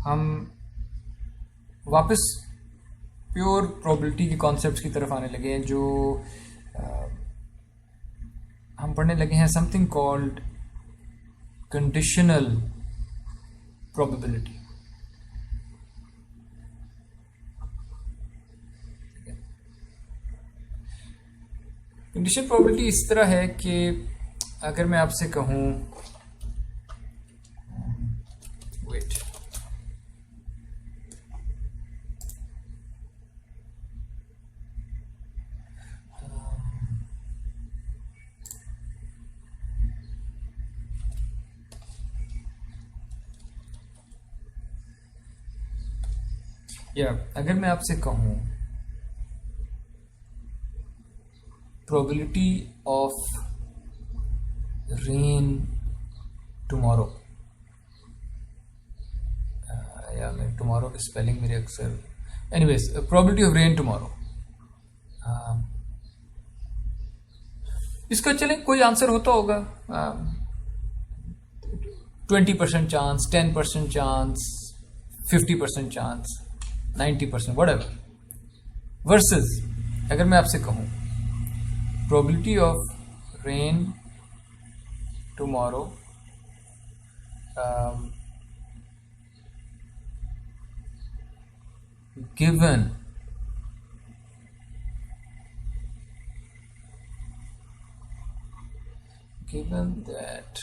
हम वापस pure probability के कॉन्सेप्ट्स की तरफ आने लगे हैं, जो हम पढ़ने लगे हैं something called conditional probability. Conditional probability इस तरह है कि अगर मैं आपसे कहूँ वेट, या अगर मैं आपसे कहूँ प्रोबेबिलिटी ऑफ रेन टुमारो, या मैं टुमारो की स्पेलिंग मेरे अक्सर, anyways probability of rain tomorrow, इसका चलें कोई आंसर होता होगा 20% chance, 10% chance, 50% chance, 90%, whatever, versus अगर मैं आपसे कहूँ probability of rain tomorrow given that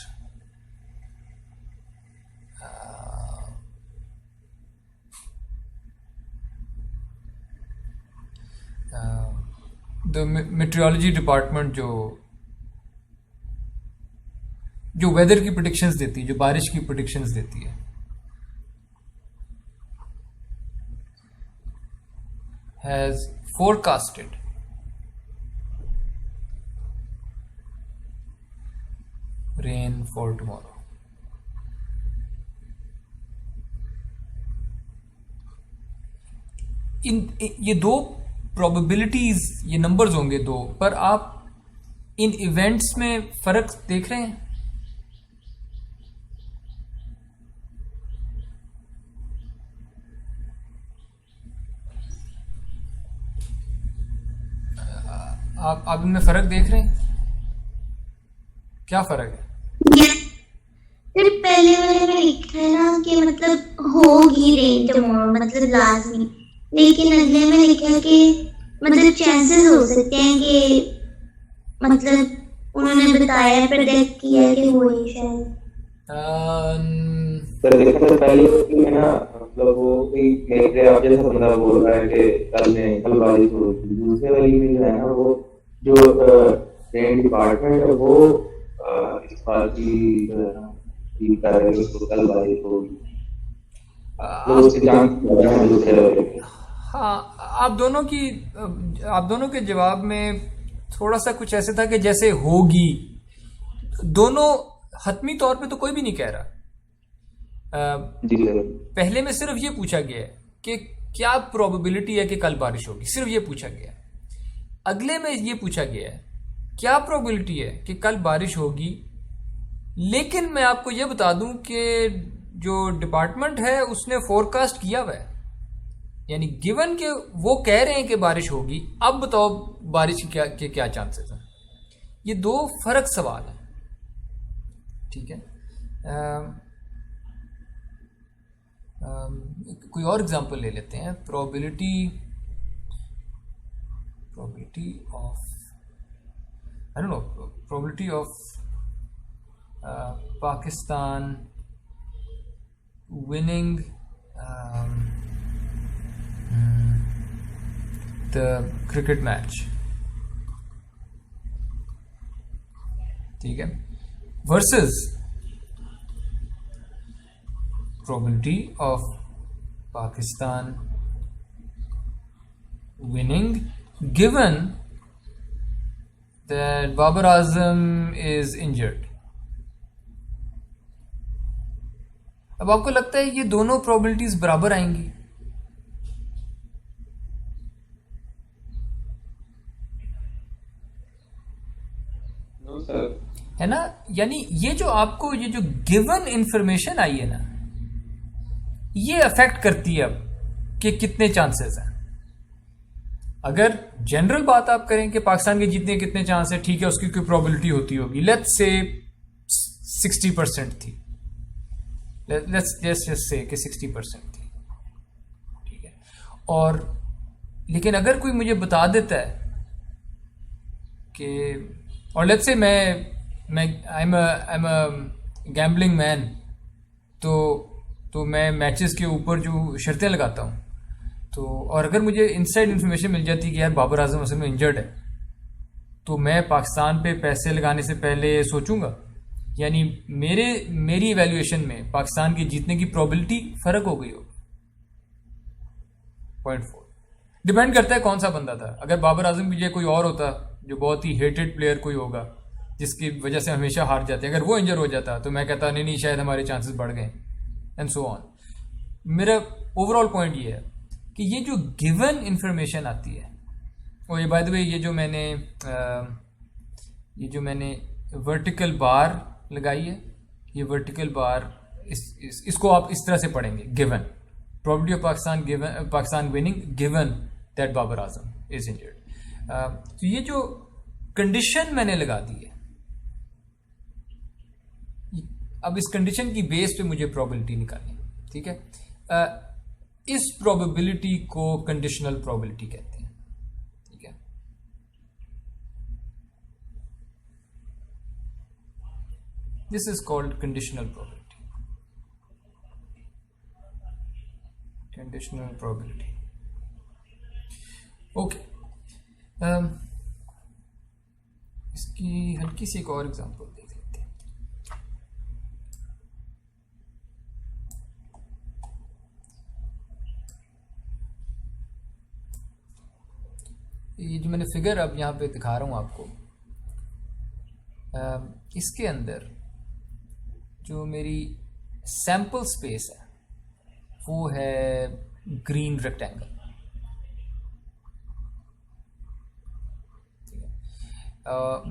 the metrology department जो वेदर की प्रेडिक्शंस देती है, जो बारिश की प्रेडिक्शंस देती है, has forecasted rain for tomorrow. ये दो प्रोबेबिलिटीज, ये नंबर्स होंगे दो, पर आप इन इवेंट्स में फर्क देख रहे हैं? आप इनमें फर्क देख रहे हैं? क्या फर्क है? फिर पहले वाले में लिखा है ना कि मतलब होगी रेन टुमारो, मतलब लाजमी, लेकिन अगले में लिखा है कि मतलब चांसेस हो सकते हैं कि मतलब उन्होंने बताया, प्रेडिक्ट किया कि होगी शायद। देखो पहले उसमें ना मतलब वो मेरे आप जैसा बंदा बोल रहा है कि कल बारिश होगी, दूसरे वाली में जो है ना वो जो रेन डिपार्टमेंट है वो इस बात की जो है ना कर रहे हैं कि कल बारिश होगी, तो उसकी जांच कर रहे हैं दूसरे वाले। हाँ, आप दोनों के जवाब में थोड़ा सा कुछ ऐसे था कि जैसे होगी, दोनों हतमी तौर पे तो कोई भी नहीं कह रहा। पहले में सिर्फ ये पूछा गया है कि क्या प्रोबेबिलिटी है कि कल बारिश होगी, सिर्फ ये पूछा गया है। अगले में ये पूछा गया है क्या प्रोबेबिलिटी है कि कल बारिश होगी, लेकिन मैं आपको ये बता दूं कि जो डिपार्टमेंट है उसने फोरकास्ट किया हुआ है, यानी गिवन के वो कह रहे हैं कि बारिश होगी, अब बताओ बारिश के क्या चांसेस हैं। ये दो फर्क सवाल है, ठीक है। कोई और एग्जांपल ले लेते हैं। Probability of I don't know, probability of Pakistan winning the cricket match, ठीक है, versus probability of Pakistan winning given that Babar Azam is injured। अब आपको लगता है ये दोनों probabilities बराबर आएंगी? नो सर, है ना। यानी ये जो आपको ये जो गिवन इंफॉर्मेशन आई है ना, ये अफेक्ट करती है अब कि कितने चांसेस हैं। अगर जनरल बात आप करें कि पाकिस्तान के जीतने के कितने चांस है, ठीक है, उसकी कोई प्रोबेबिलिटी होती होगी, लेट्स से 60% थी, लेट्स जस्ट से कि 60% थी, ठीक है। और लेकिन अगर कोई मुझे बता देता है कि, और लेट्स से मैं आई एम गैम्बलिंग मैन, तो मैं मैचेस के ऊपर जो शर्तें लगाता हूँ, तो और अगर मुझे इनसाइड इन्फॉर्मेशन मिल जाती है कि यार बाबर आजम असल में इंजर्ड है, तो मैं पाकिस्तान पे पैसे लगाने से पहले सोचूंगा। यानी मेरी इवैल्यूएशन में पाकिस्तान के जीतने की प्रोबेबिलिटी फर्क हो गई होगी 0.4। डिपेंड करता है कौन सा बंदा था। अगर बाबर आजम की जगह कोई और होता जो बहुत ही हेटेड प्लेयर कोई होगा जिसकी वजह से हमेशा हार जाते हैं, अगर वो इंजर हो जाता तो मैं कहता नहीं शायद हमारे चांसेस बढ़ गए, एंड सो ऑन। मेरा ओवरऑल पॉइंट ये है कि ये जो गिवन इंफॉर्मेशन आती है, और ये बाय द वे ये जो मैंने वर्टिकल बार लगाई है, ये वर्टिकल बार इसको आप इस तरह से पढ़ेंगे, given probability of Pakistan winning given that Babar Azam is injured. तो ये जो कंडीशन मैंने लगा दी है, अब इस कंडीशन की बेस पे मुझे प्रोबेबिलिटी निकालनी, ठीक है। इस प्रोबेबिलिटी को कंडीशनल प्रोबेबिलिटी कहते हैं, ठीक है। This is called conditional probability, conditional probability, okay. इसकी हल्की सी एक और एग्जांपल देख लेते हैं। ये जो मैंने फिगर अब यहाँ पे दिखा रहा हूँ आपको, इसके अंदर जो मेरी सैंपल स्पेस है वो है ग्रीन रेक्टेंगल,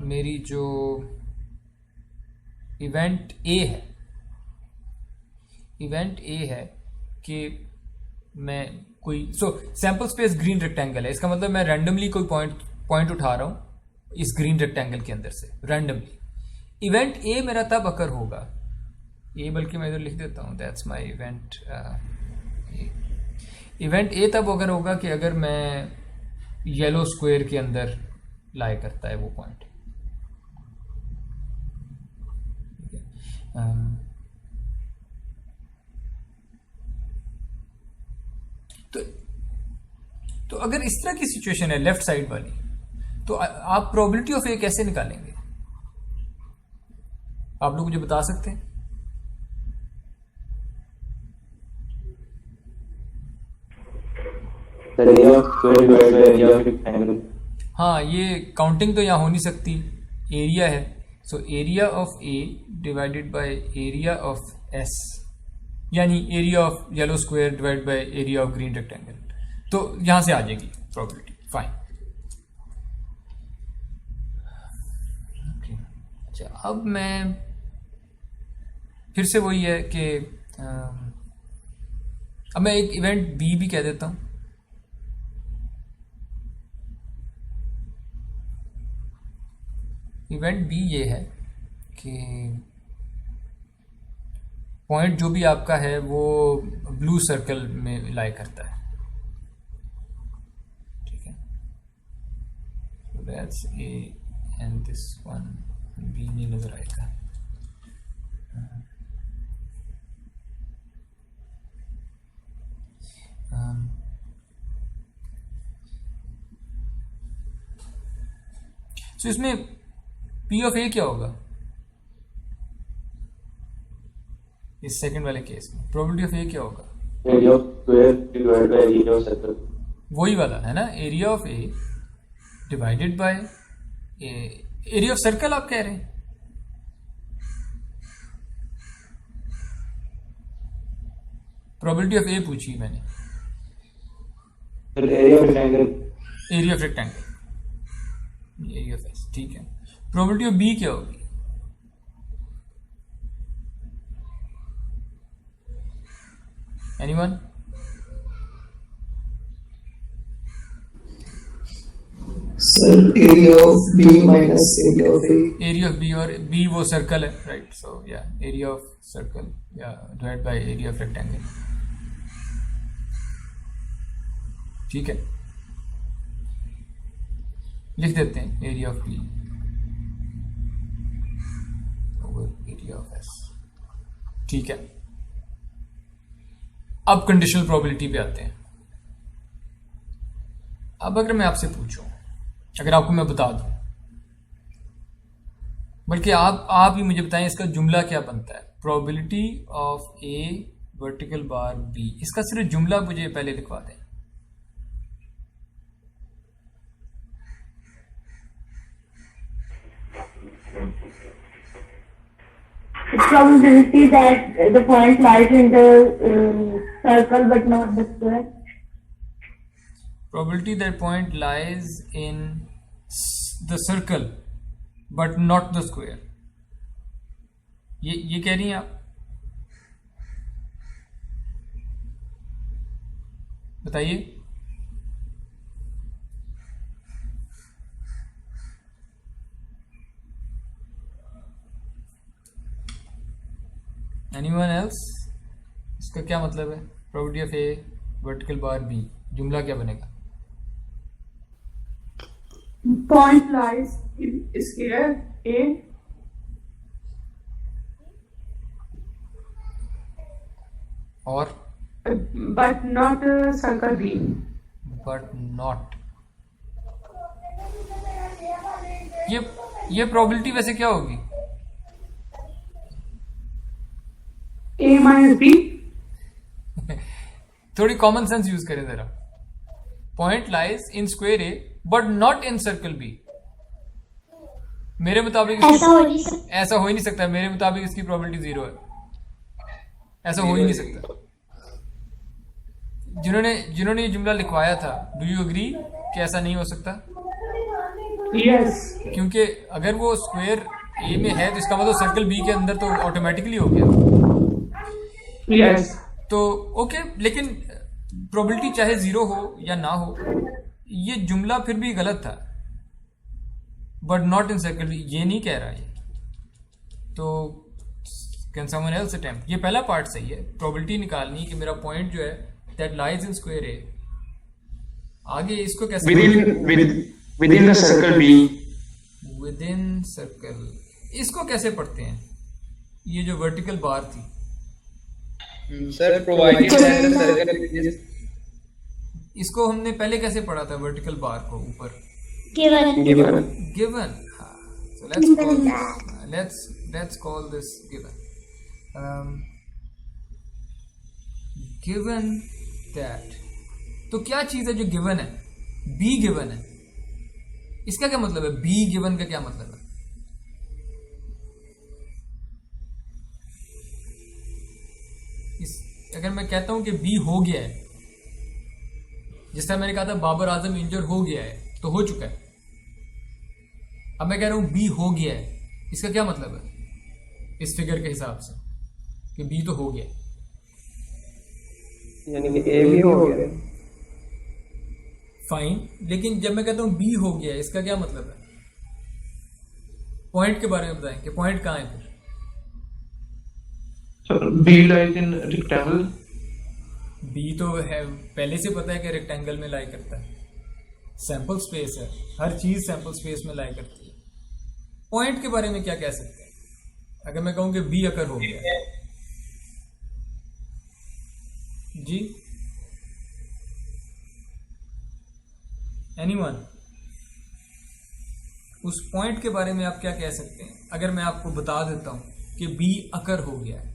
मेरी जो इवेंट ए है कि मैं कोई सैंपल स्पेस ग्रीन रेक्टेंगल है, इसका मतलब मैं रैंडमली कोई पॉइंट उठा रहा हूं इस ग्रीन रेक्टेंगल के अंदर से रैंडमली। इवेंट ए मेरा तब अकर होगा, ये बल्कि मैं इधर लिख देता हूं, that's my event. Event A तब अगर होगा कि अगर मैं येलो स्क्वायर के अंदर लाई करता है वो पॉइंट, तो अगर इस तरह की सिचुएशन है लेफ्ट साइड वाली, तो आप प्रोबेबिलिटी ऑफ ए कैसे निकालेंगे? आप लोग मुझे बता सकते हैं? हाँ, ये काउंटिंग तो यहाँ हो नहीं सकती, एरिया है, so area of A divided by area of S, यानी area of yellow square divided by area of green rectangle, तो यहां से आ जाएगी प्रोबेबिलिटी। फाइन, अच्छा, अब मैं फिर से वही है कि अब मैं एक इवेंट बी भी कह देता हूं। इवेंट बी ये है कि पॉइंट जो भी आपका है वो ब्लू सर्कल में लाई करता है, ठीक है। So that's A and this one B नहीं नजर आएगा। सो इसमें पी ऑफ ए क्या होगा? इस सेकंड वाले केस में प्रोबेबिलिटी ऑफ ए क्या होगा? Area of square divided by area of circle, वही वाला है ना, area of A divided by area of circle आप कह रहे हैं। प्रोबेबिलिटी ऑफ ए पूछी मैंने, area of rectangle, area of rectangle, area of S, ठीक है। प्रोबेबिलिटी ऑफ बी क्या होगी? Anyone? Sir, area of B minus area of A. Area of B, और बी वो सर्कल है, राइट? सो या एरिया ऑफ सर्कल या divide by area of rectangle, ठीक है। लिख देते हैं area of B over area of S, ठीक है। अब कंडीशनल प्रोबेबिलिटी पे आते हैं। अब अगर मैं आपसे पूछूं, अगर आपको मैं बता दूं, बल्कि आप ही मुझे बताएं इसका जुमला क्या बनता है। Probability of A vertical bar B, इसका सिर्फ जुमला मुझे पहले लिखवा दें। It's probability that the point lies in the circle but not the square. Probability that point lies in the circle but not the square, ये कह रही हैं आप? बताइए। Anyone else? इसका क्या मतलब है? Probability of A vertical bar B, जुमला क्या बनेगा? Point lies in square A और but not circle B. But not, ये प्रोबेबिलिटी वैसे क्या होगी? A minus B. थोड़ी कॉमन सेंस यूज करें जरा। Point lies in square A but not in circle B. मेरे मुताबिक ऐसा हो नहीं सकता। ऐसा हो ही नहीं सकता। मेरे मुताबिक इसकी प्रोबेबिलिटी 0 है। ऐसा हो ही नहीं सकता। जिन्होंने ये जुमला लिखवाया था, डू यू एग्री कि ऐसा नहीं हो सकता? Yes. क्योंकि अगर वो स्क्वायर ए में है तो इसका मतलब सर्कल बी के अंदर तो ऑटोमेटिकली हो गया। Yes. तो ओके, लेकिन प्रोबेबिलिटी चाहे 0 हो या ना हो, ये जुमला फिर भी गलत था। बट नॉट इन सर्कल, ये नहीं कह रहा ये। तो कैन समवन एल्स अटेम्प्ट? ये पहला पार्ट सही है, प्रोबेबिलिटी निकालनी कि मेरा पॉइंट जो है दैट लाइज इन स्क्वायर ए। आगे इसको कैसे within the circle B. With in circle, इसको कैसे पढ़ते हैं? ये जो वर्टिकल बार थी, sir provided that the circle is, इसको हमने पहले कैसे पढ़ा था? वर्टिकल बार को ऊपर given given. So let's call this given. Given that, तो क्या चीज है जो given है? B given है। इसका क्या मतलब है? B given का क्या मतलब है? अगर मैं कहता हूं कि B हो गया है, जिस तरह मैंने कहा था बाबर आजम इंजर हो गया है, तो हो चुका है। अब मैं कह रहा हूं बी हो गया है, इसका क्या मतलब है इस फिगर के हिसाब से कि बी तो हो गया? यानी कि ए भी हो गया। फाइन, लेकिन जब मैं कहता हूं बी हो गया है, इसका क्या मतलब है? पॉइंट के बारे में बताएं कि पॉइंट कहां है फिर? So B lies in rectangle. B तो है, पहले से पता है कि रेक्टेंगल में लाई करता है। सैंपल स्पेस है, हर चीज सैंपल स्पेस में लाई करती है। पॉइंट के बारे में क्या कह सकते हैं? अगर मैं कहूं कि बी अकर हो गया जी, एनीवन? उस पॉइंट के बारे में आप क्या कह सकते हैं अगर मैं आपको बता देता हूं कि बी अकर हो गया है?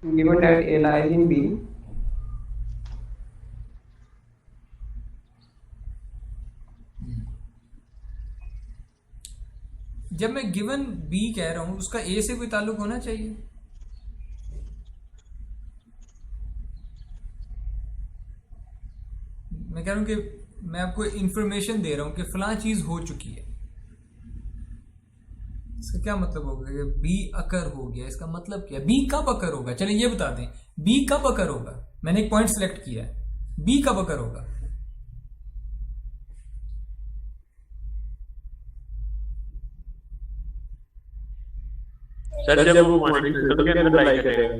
given that a lies in B, जब मैं गिवन बी कह रहा हूं, उसका ए से कोई ताल्लुक होना चाहिए। मैं कह रहा हूं कि मैं आपको इंफॉर्मेशन दे रहा हूं कि फलां चीज हो चुकी है। इसका क्या मतलब होगा कि बी अकर हो गया, इसका मतलब क्या? बी कब अकर होगा? चलिए ये बता दें, बी कब अकर होगा? मैंने एक पॉइंट सिलेक्ट किया है, बी कब अकर होगा? सर जब वो पॉइंट सर्कल के अंदर लाई करेगा।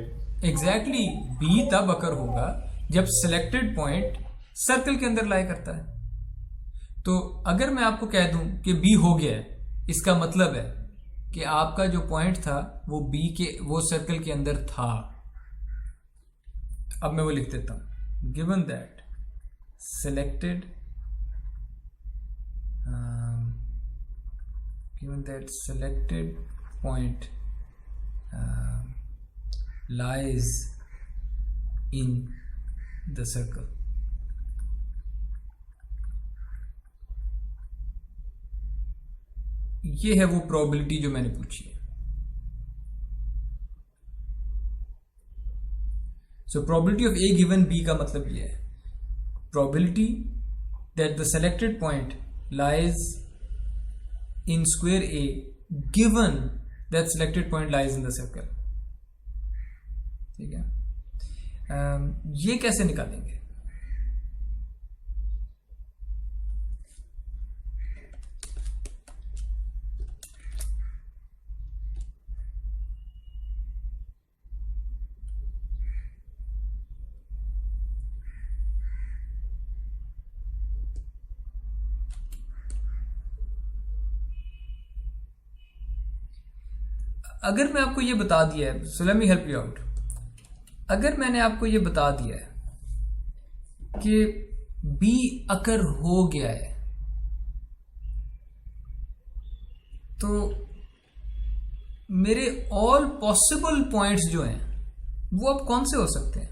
एग्जैक्टली, बी तब अकर होगा जब सिलेक्टेड पॉइंट सर्कल के अंदर लाई करता है। तो अगर मैं आपको कह दूं कि बी हो गया है, इसका मतलब है कि आपका जो पॉइंट था वो बी के, वो सर्कल के अंदर था। अब मैं वो लिख देता हूं, given that selected point lies in the circle. ये है वो प्रोबेबिलिटी जो मैंने पूछी है। So probability of A given B का मतलब ये है, probability that the selected point lies in square A given that selected point lies in the circle. ठीक है, ये कैसे निकालेंगे? अगर मैं आपको ये बता दिया है, so let me help you out. अगर मैंने आपको ये बता दिया है कि बी अकर हो गया है, तो मेरे ऑल पॉसिबल पॉइंट्स जो हैं वो अब कौन से हो सकते हैं?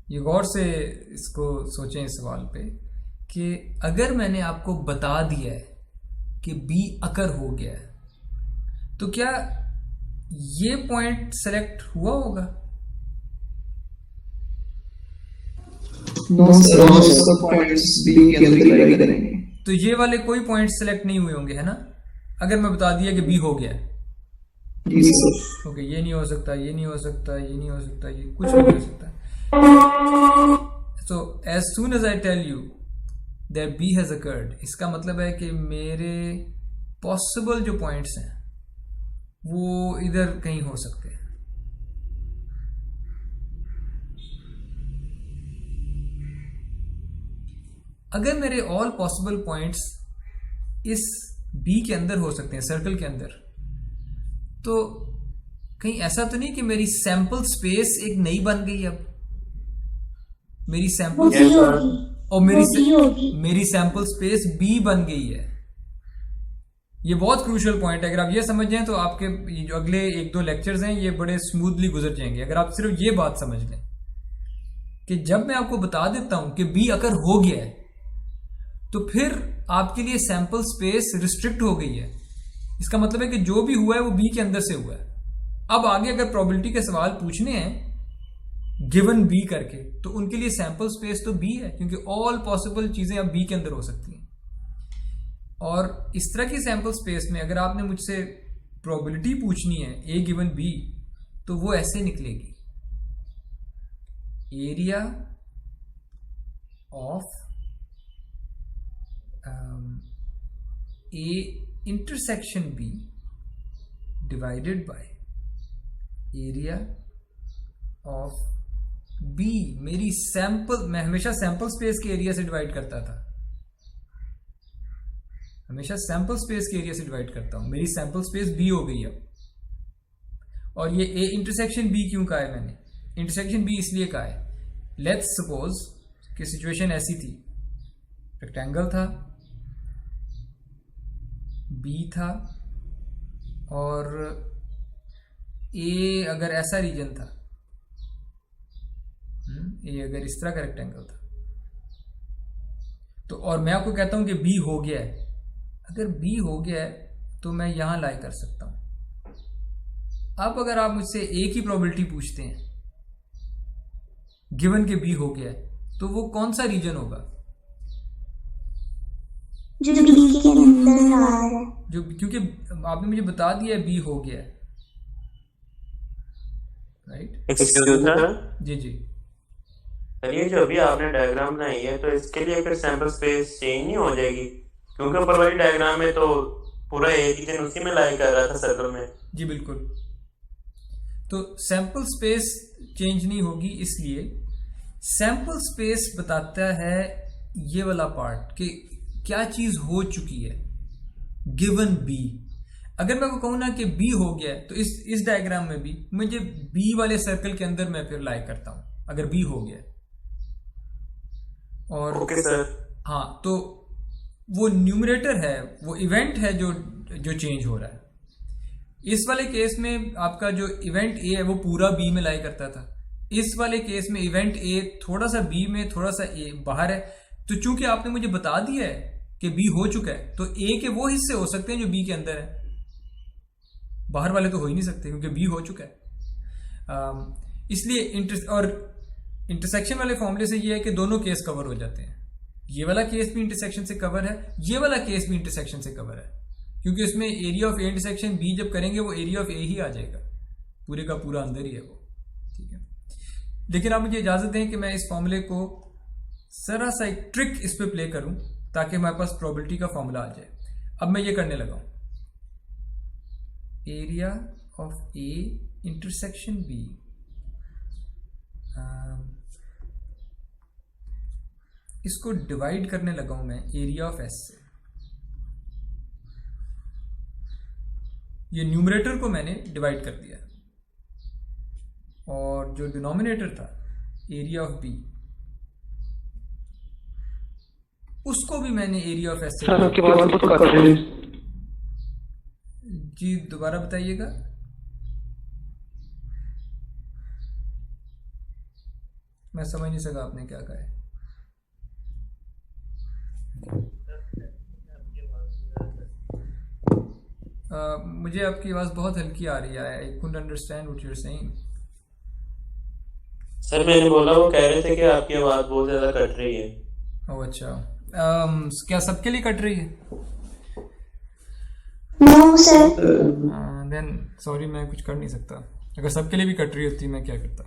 ये गौर से इसको सोचें इस सवाल पे कि अगर मैंने आपको बता दिया है कि बी अकर हो गया है, तो क्या ये पॉइंट सेलेक्ट हुआ होगा? No, sir, most of the points B के अंदर लाई करेंगे। तो ये वाले कोई पॉइंट सेलेक्ट नहीं हुए होंगे, है ना? अगर मैं बता दिया कि बी हो गया है, जी सर। ओके, ये नहीं हो सकता, ये नहीं हो सकता, ये नहीं हो सकता, ये कुछ नहीं हो सकता। So as soon as I tell you that B has occurred, इसका मतलब है कि मेरे पॉसिबल जो पॉइंट्स हैं वो इधर कहीं हो सकते हैं। अगर मेरे ऑल पॉसिबल पॉइंट्स इस B के अंदर हो सकते हैं, सर्कल के अंदर, तो कहीं ऐसा तो नहीं कि मेरी सैंपल स्पेस एक नई बन गई? अब मेरी सैंपल और मेरी सैंपल स्पेस बी बन गई है। ये बहुत क्रूशियल पॉइंट है। अगर आप ये समझ जाएं तो आपके ये जो अगले 1-2 लेक्चर्स हैं ये बड़े स्मूथली गुजर जाएंगे। अगर आप सिर्फ ये बात समझ लें कि जब मैं आपको बता देता हूं कि बी अकर हो गया है, तो फिर आपके लिए सैंपल स्पेस रिस्ट्रिक्ट हो गई है। इसका मतलब है कि जो भी हुआ है वो बी के अंदर से हुआ है। अब आगे अगर प्रोबेबिलिटी के सवाल पूछने हैं गिवन बी करके, तो उनके लिए सैंपल स्पेस तो बी है, क्योंकि ऑल पॉसिबल चीजें अब बी के अंदर हो सकती हैं। और इस तरह की सैंपल स्पेस में अगर आपने मुझसे प्रोबेबिलिटी पूछनी है ए गिवन बी, तो वो ऐसे निकलेगी, area of A intersection B divided by area of B. मेरी सैंपल, मैं हमेशा सैंपल स्पेस के एरिया से डिवाइड करता था, हमेशा सैंपल स्पेस के एरिया से डिवाइड करता हूं। मेरी सैंपल स्पेस बी हो गई अब। और ये ए इंटरसेक्शन बी क्यों कहा है मैंने? इंटरसेक्शन बी इसलिए कहा है, लेट्स सपोज कि सिचुएशन ऐसी थी, रेक्टेंगल था, बी था, और ए अगर ऐसा रीजन था, ये अगर इस तरह का रेक्टेंगल था, तो और मैं आपको कहता हूं कि बी हो गया है। अगर बी हो गया है तो मैं यहां लाई कर सकता हूं। अब अगर आप मुझसे ए की प्रोबेबिलिटी पूछते हैं गिवन के बी हो गया है, तो वो कौन सा रीजन होगा? जो बी के अंदर आ रहा है। जो, क्योंकि आपने मुझे बता दिया है बी हो गया है, राइट? एक्सक्यूज सर, जी जी। सर ये जो अभी आपने डायग्राम बनाई है तो इसके लिए फिर सैंपल स्पेस चेंज नहीं हो जाएगी? क्योंकि ऊपर वाली डायग्राम में तो पूरा एक रीजन उसी में लाई कर रहा था सर्कल में। जी बिल्कुल। तो सैंपल स्पेस चेंज नहीं होगी, इसलिए सैंपल स्पेस बताता है ये वाला पार्ट कि क्या चीज हो चुकी है गिवन बी। अगर मैं को कहूँ ना कि बी हो गया है, तो इस डायग्राम में भी मुझे बी वाले सर्कल के अंदर मैं फिर लाई करता हूं अगर बी हो गया है। और ओके सर। हाँ, तो वो न्यूमरेटर है, वो इवेंट है जो चेंज हो रहा है। इस वाले केस में आपका जो इवेंट ए है वो पूरा बी में लाई करता था। इस वाले केस में इवेंट ए थोड़ा सा बी में, थोड़ा सा ए बाहर है। तो चूंकि आपने मुझे बता दिया है कि बी हो चुका है, तो ए के वो हिस्से हो सकते हैं जो बी के अंदर है, बाहर वाले तो हो ही नहीं सकते क्योंकि बी हो चुका है। इसलिए इंटरसेक्शन वाले फॉर्मूले से ये है कि दोनों केस कवर हो जाते हैं। ये वाला केस भी इंटरसेक्शन से कवर है, ये वाला केस भी इंटरसेक्शन से कवर है, क्योंकि उसमें area of A intersection B जब करेंगे वो एरिया ऑफ ए ही आ जाएगा, पूरे का पूरा अंदर ही है वो। ठीक है, लेकिन आप मुझे इजाजत दें कि मैं इस फॉर्मूले को जरा सा एक ट्रिक इस पे प्ले करूं ताकि हमारे पास प्रोबेबिलिटी का फॉर्मूला आ जाए। अब मैं ये करने लगा हूं, area of A intersection B, इसको डिवाइड करने लगा हूं मैं एरिया ऑफ एस से। ये न्यूमरेटर को मैंने डिवाइड कर दिया और जो डिनोमिनेटर था एरिया ऑफ बी, उसको भी मैंने एरिया ऑफ एस से। सर आपकी बात बहुत कट रही है। जी दोबारा बताइएगा। मैं समझ नहीं सका आपने क्या कहा है। मुझे आपकी आवाज बहुत हल्की आ रही है। I couldn't understand what you are saying. Sir मैंने बोला, वो कह रहे थे कि आपकी आवाज बहुत ज्यादा कट रही है। ओह अच्छा, क्या सबके लिए कट रही है? No sir. देन सॉरी, मैं कुछ कर नहीं सकता। अगर सबके लिए भी कट रही होती मैं क्या करता।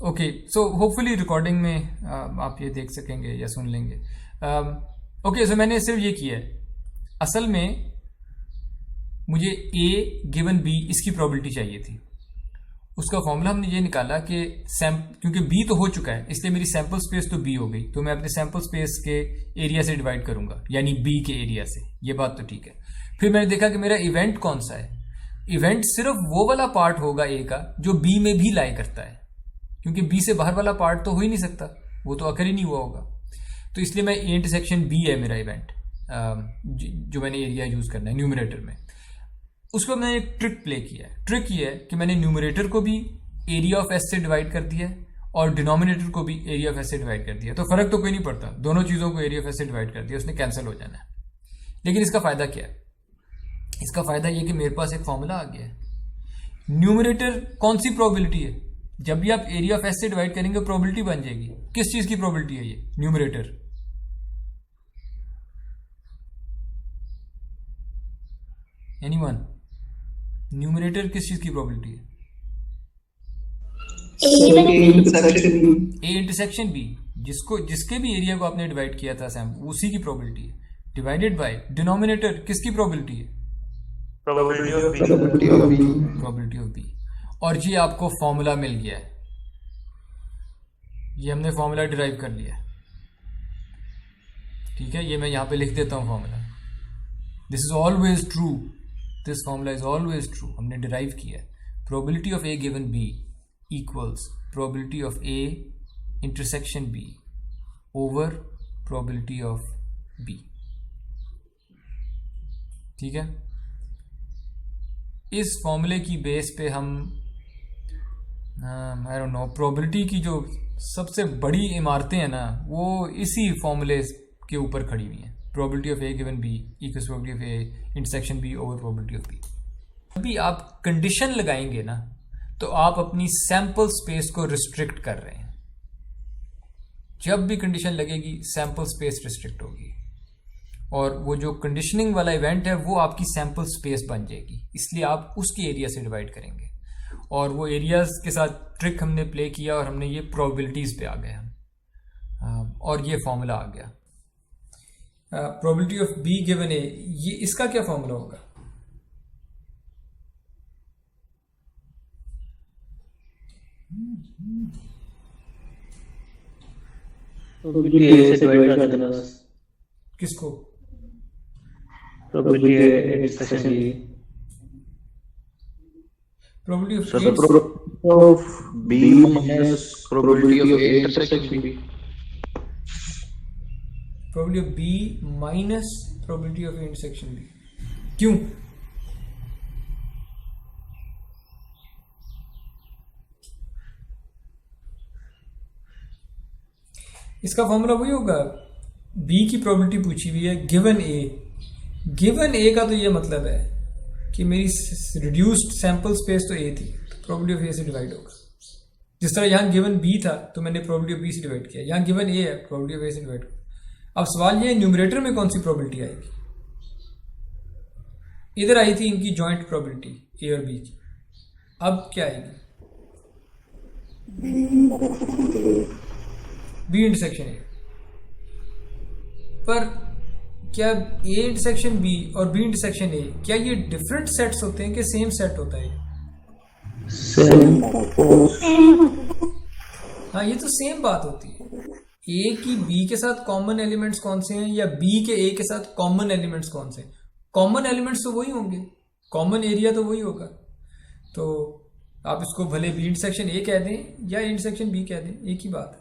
ओके, सो होपफुली रिकॉर्डिंग में आप ये देख सकेंगे या सुन लेंगे। ओके, सो मैंने सिर्फ ये किया है। असल में मुझे ए गिवन बी इसकी प्रोबेबिलिटी चाहिए थी। उसका फॉर्मूला हमने ये निकाला कि क्योंकि बी तो हो चुका है इसलिए मेरी सैंपल स्पेस तो बी हो गई, तो मैं अपने सैंपल स्पेस के एरिया से डिवाइड करूंगा, यानी बी के एरिया से। ये बात तो ठीक है। फिर मैंने देखा कि मेरा इवेंट कौन सा है। इवेंट सिर्फ वो वाला पार्ट होगा ए का जो बी में भी लाई करता है, क्योंकि बी से बाहर वाला पार्ट तो हो ही नहीं सकता, वो तो अकर ही नहीं हुआ होगा। तो इसलिए मैं ए इंटरसेक्शन बी है मेरा इवेंट, जो मैंने एरिया यूज करना है न्यूमरेटर में। उसको मैंने एक ट्रिक प्ले किया है। ट्रिक ये है कि मैंने न्यूमरेटर को भी एरिया ऑफ एस से डिवाइड कर दिया है और डिनोमिनेटर को भी एरिया ऑफ एस से डिवाइड कर दिया। तो फर्क तो कोई नहीं पड़ता, दोनों चीजों को एरिया ऑफ एस से डिवाइड कर दिया, उसने कैंसिल हो जाना है। लेकिन इसका फायदा क्या है? इसका फायदा ये कि मेरे पास एक फॉर्मूला आ गया है। न्यूमरेटर कौन सी प्रोबेबिलिटी है? जब भी आप एरिया ऑफ एस से डिवाइड करेंगे प्रोबेबिलिटी बन जाएगी। किस चीज की प्रोबेबिलिटी है ये? न्यूमरेटर। एनीवन? न्यूमरेटर किस चीज की प्रोबेबिलिटी है? ए इंटरसेक्शन बी, जिसके भी एरिया को आपने डिवाइड किया था सैम, उसी की प्रोबेबिलिटी है, डिवाइडेड बाय डिनोमिनेटर किसकी प्रोबेबिलिटी है? Probability probability of B. और ये आपको फॉर्मूला मिल गया है। ये हमने फॉर्मूला डिराइव कर लिया है। ठीक है, ये मैं यहां पे लिख देता हूं formula. This is always true, this formula is always true. हमने डिराइव किया है। Probability of A given B equals probability of A intersection B over probability of B. ठीक है, इस फॉर्मूले की बेस पे हम आई डोंट नो, प्रोबेबिलिटी की जो सबसे बड़ी इमारतें हैं ना वो इसी फॉर्मूले के ऊपर खड़ी हुई हैं। Probability of A given B equals probability of A intersection B over probability of B. अभी आप कंडीशन लगाएंगे ना तो आप अपनी सैंपल स्पेस को रिस्ट्रिक्ट कर रहे हैं। जब भी कंडीशन लगेगी सैंपल स्पेस रिस्ट्रिक्ट होगी, और वो जो कंडीशनिंग वाला इवेंट है वो आपकी सैंपल स्पेस बन जाएगी, इसलिए आप उसकी एरिया से डिवाइड करेंगे। और वो एरियाज के साथ ट्रिक हमने प्ले किया और हमने ये प्रोबेबिलिटीज पे आ गए हम, और ये फॉर्मूला आ गया प्रोबेबिलिटी ऑफ बी गिवन ए। ये इसका क्या फॉर्मूला होगा? प्रोबेबिलिटी ए से डिवाइड कर देना बस। किसको? Probability A intersection B. Probability of of B minus probability of A intersection B. Probability of B minus probability of intersection B. क्यों? इसका फॉर्मूला वही होगा, बी की प्रोबेबिलिटी पूछी हुई है गिवन ए। गिवन ए का तो ये मतलब है कि मेरी रिड्यूस्ड सैंपल स्पेस तो ए थी, तो प्रोबेबिलिटी ऑफ ए से डिवाइड होगा। जिस तरह यहाँ गिवन बी था तो मैंने प्रोबेबिलिटी ऑफ बी से डिवाइड किया, यहाँ गिवन ए है, प्रोबेबिलिटी ऑफ ए से डिवाइड होगा। अब सवाल ये है न्यूमरेटर में कौन सी प्रोबेबिलिटी आएगी? इधर आई थी इनकी जॉइंट प्रोबेबिलिटी ए और बी की, अब क्या आएगी? B intersection A. पर क्या ए इंटरसेक्शन बी और बी इंटरसेक्शन ए, क्या ये डिफरेंट सेट्स होते हैं कि सेम सेट होता है? हाँ, ये तो सेम बात होती है। ए की बी के साथ कॉमन एलिमेंट्स कौन से हैं, या बी के ए के साथ कॉमन एलिमेंट्स कौन से हैं? कॉमन एलिमेंट्स तो वही होंगे, कॉमन एरिया तो वही होगा। तो आप इसको भले बी इंटरसेक्शन ए कह दें या इंटरसेक्शन बी कह दें, एक ही बात है।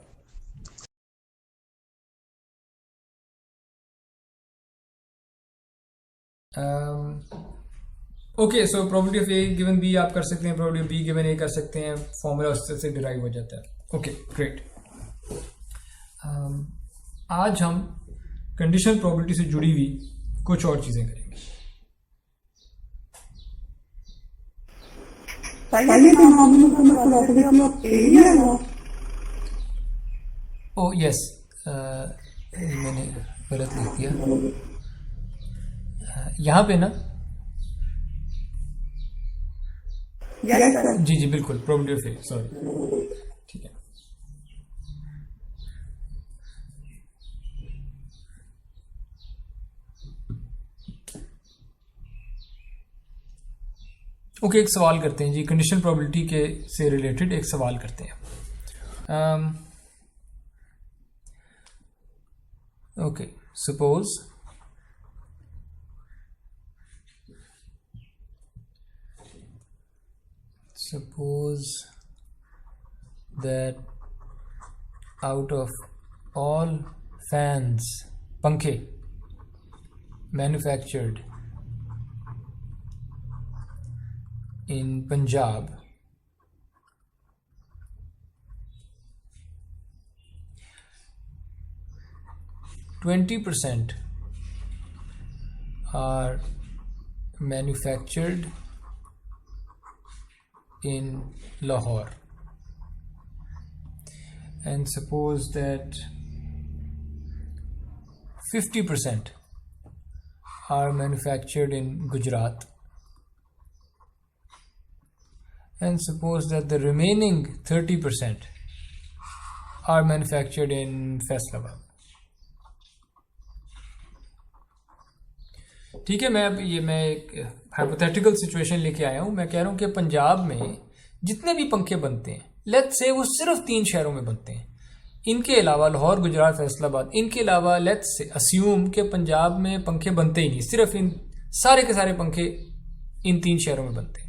Okay, so probability of A given B आप कर सकते हैं, probability of B given A कर सकते हैं, फॉर्मूला उससे से डिराइव हो जाता है। Okay, great. आज हम कंडीशनल प्रोबेबिलिटी से जुड़ी हुई कुछ और चीजें करेंगे। ओ यस, मैंने गलत लिख दिया यहाँ पे ना। जी जी बिल्कुल, प्रोबेबिलिटी ऑफ ए, सॉरी, ठीक है। ओके, एक सवाल करते हैं जी, कंडीशनल प्रोबेबिलिटी के से रिलेटेड एक सवाल करते हैं। Okay, suppose that out of all fans, पंखे manufactured in Punjab, %20 are manufactured in Lahore, and suppose that 50% are manufactured in Gujarat, and suppose that the remaining 30% are manufactured in Faisalabad. ठीक है, मैं एक hypothetical situation लेके आया हूं। मैं कह रहा हूं कि पंजाब में जितने भी पंखे बनते हैं, लेट्स से वो सिर्फ 3 शहरों में बनते हैं, इनके अलावा लाहौर, गुजरात, फैसलाबाद, इनके अलावा लेट्स से अस्यूम कि पंजाब में पंखे बनते ही नहीं, सिर्फ इन सारे के सारे पंखे इन 3 शहरों में बनते हैं।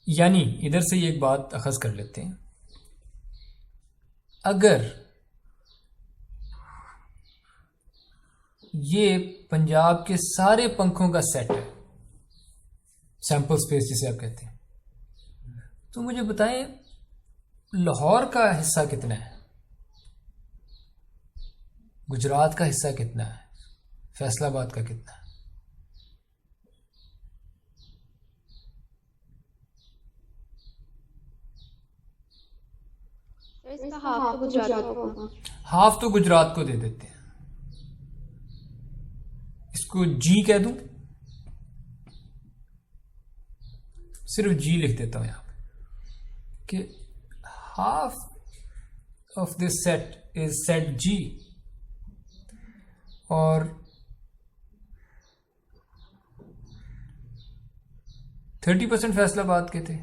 यानी इधर से एक बात अखज़ कर लेते हैं, अगर ये पंजाब के सारे पंखों का सेट है, सैंपल स्पेस जिसे आप कहते हैं, तो मुझे बताएं लाहौर का हिस्सा कितना है, गुजरात का हिस्सा कितना है, फैसलाबाद का कितना है? तो इसका हाफ तो गुजरात को होगा। हाफ तो गुजरात को दे देते हैं, इसको जी कह दूं, सिर्फ जी लिख देता हूं यहां पे कि half of this set is set G, और 30% फैसलाबाद के थे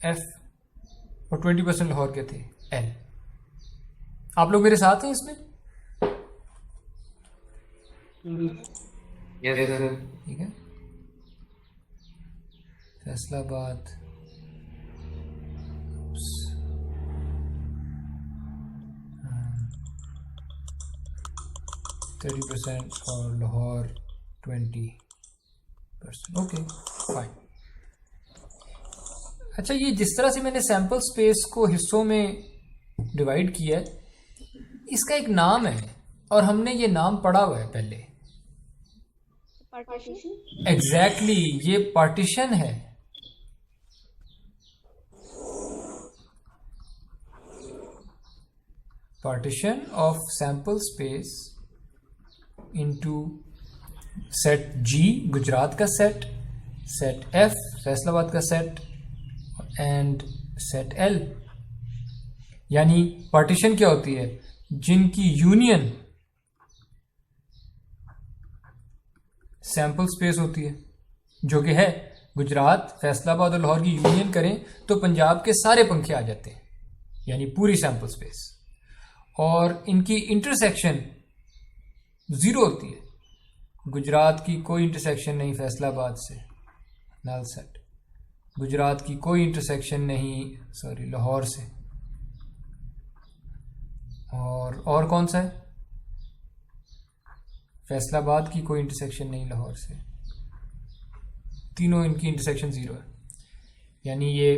एफ, और 20% लाहौर के थे एल। आप लोग मेरे साथ हैं इसमें? Yes, sir. ठीक है, फैसलाबाद 30% और लाहौर 20%। Okay fine. अच्छा, ये जिस तरह से मैंने सैंपल स्पेस को हिस्सों में डिवाइड किया है, इसका एक नाम है और हमने ये नाम पढ़ा हुआ है पहले। पार्टीशन। एग्जैक्टली ये पार्टीशन है। Partition of sample space into set G Gujarat का सेट, सेट एफ फैसलाबाद का सेट, एंड सेट एल। यानी पार्टीशन क्या होती है? जिनकी यूनियन सैंपल स्पेस होती है, जो कि है गुजरात, फैसलाबाद और लाहौर की यूनियन करें तो पंजाब के सारे पंखे आ जाते हैं, यानी पूरी सैंपल स्पेस। और इनकी इंटरसेक्शन जीरो होती है, गुजरात की कोई इंटरसेक्शन नहीं फैसलाबाद से, नल सेट। गुजरात की कोई इंटरसेक्शन नहीं, सॉरी, लाहौर से। और कौन सा है? फैसलाबाद की कोई इंटरसेक्शन नहीं लाहौर से। तीनों इनकी इंटरसेक्शन जीरो है, यानी ये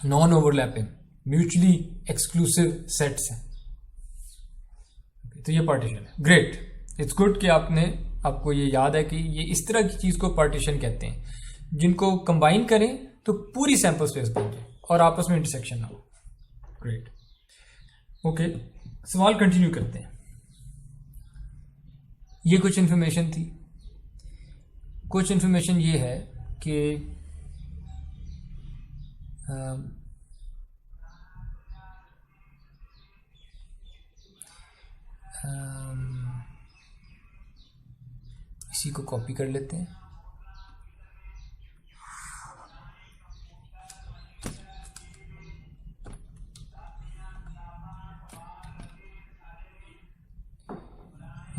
non overlapping mutually exclusive sets हैं। तो ये पार्टीशन है। ग्रेट, इट्स गुड कि आपको ये याद है कि ये इस तरह की चीज को पार्टीशन कहते हैं, जिनको कंबाइन करें तो पूरी सैंपल स्पेस बन जाए और आपस में इंटरसेक्शन ना हो। ग्रेट, ओके, सवाल कंटिन्यू करते हैं। ये कुछ इन्फॉर्मेशन थी। कुछ इन्फॉर्मेशन ये है कि इसी को कॉपी कर लेते हैं।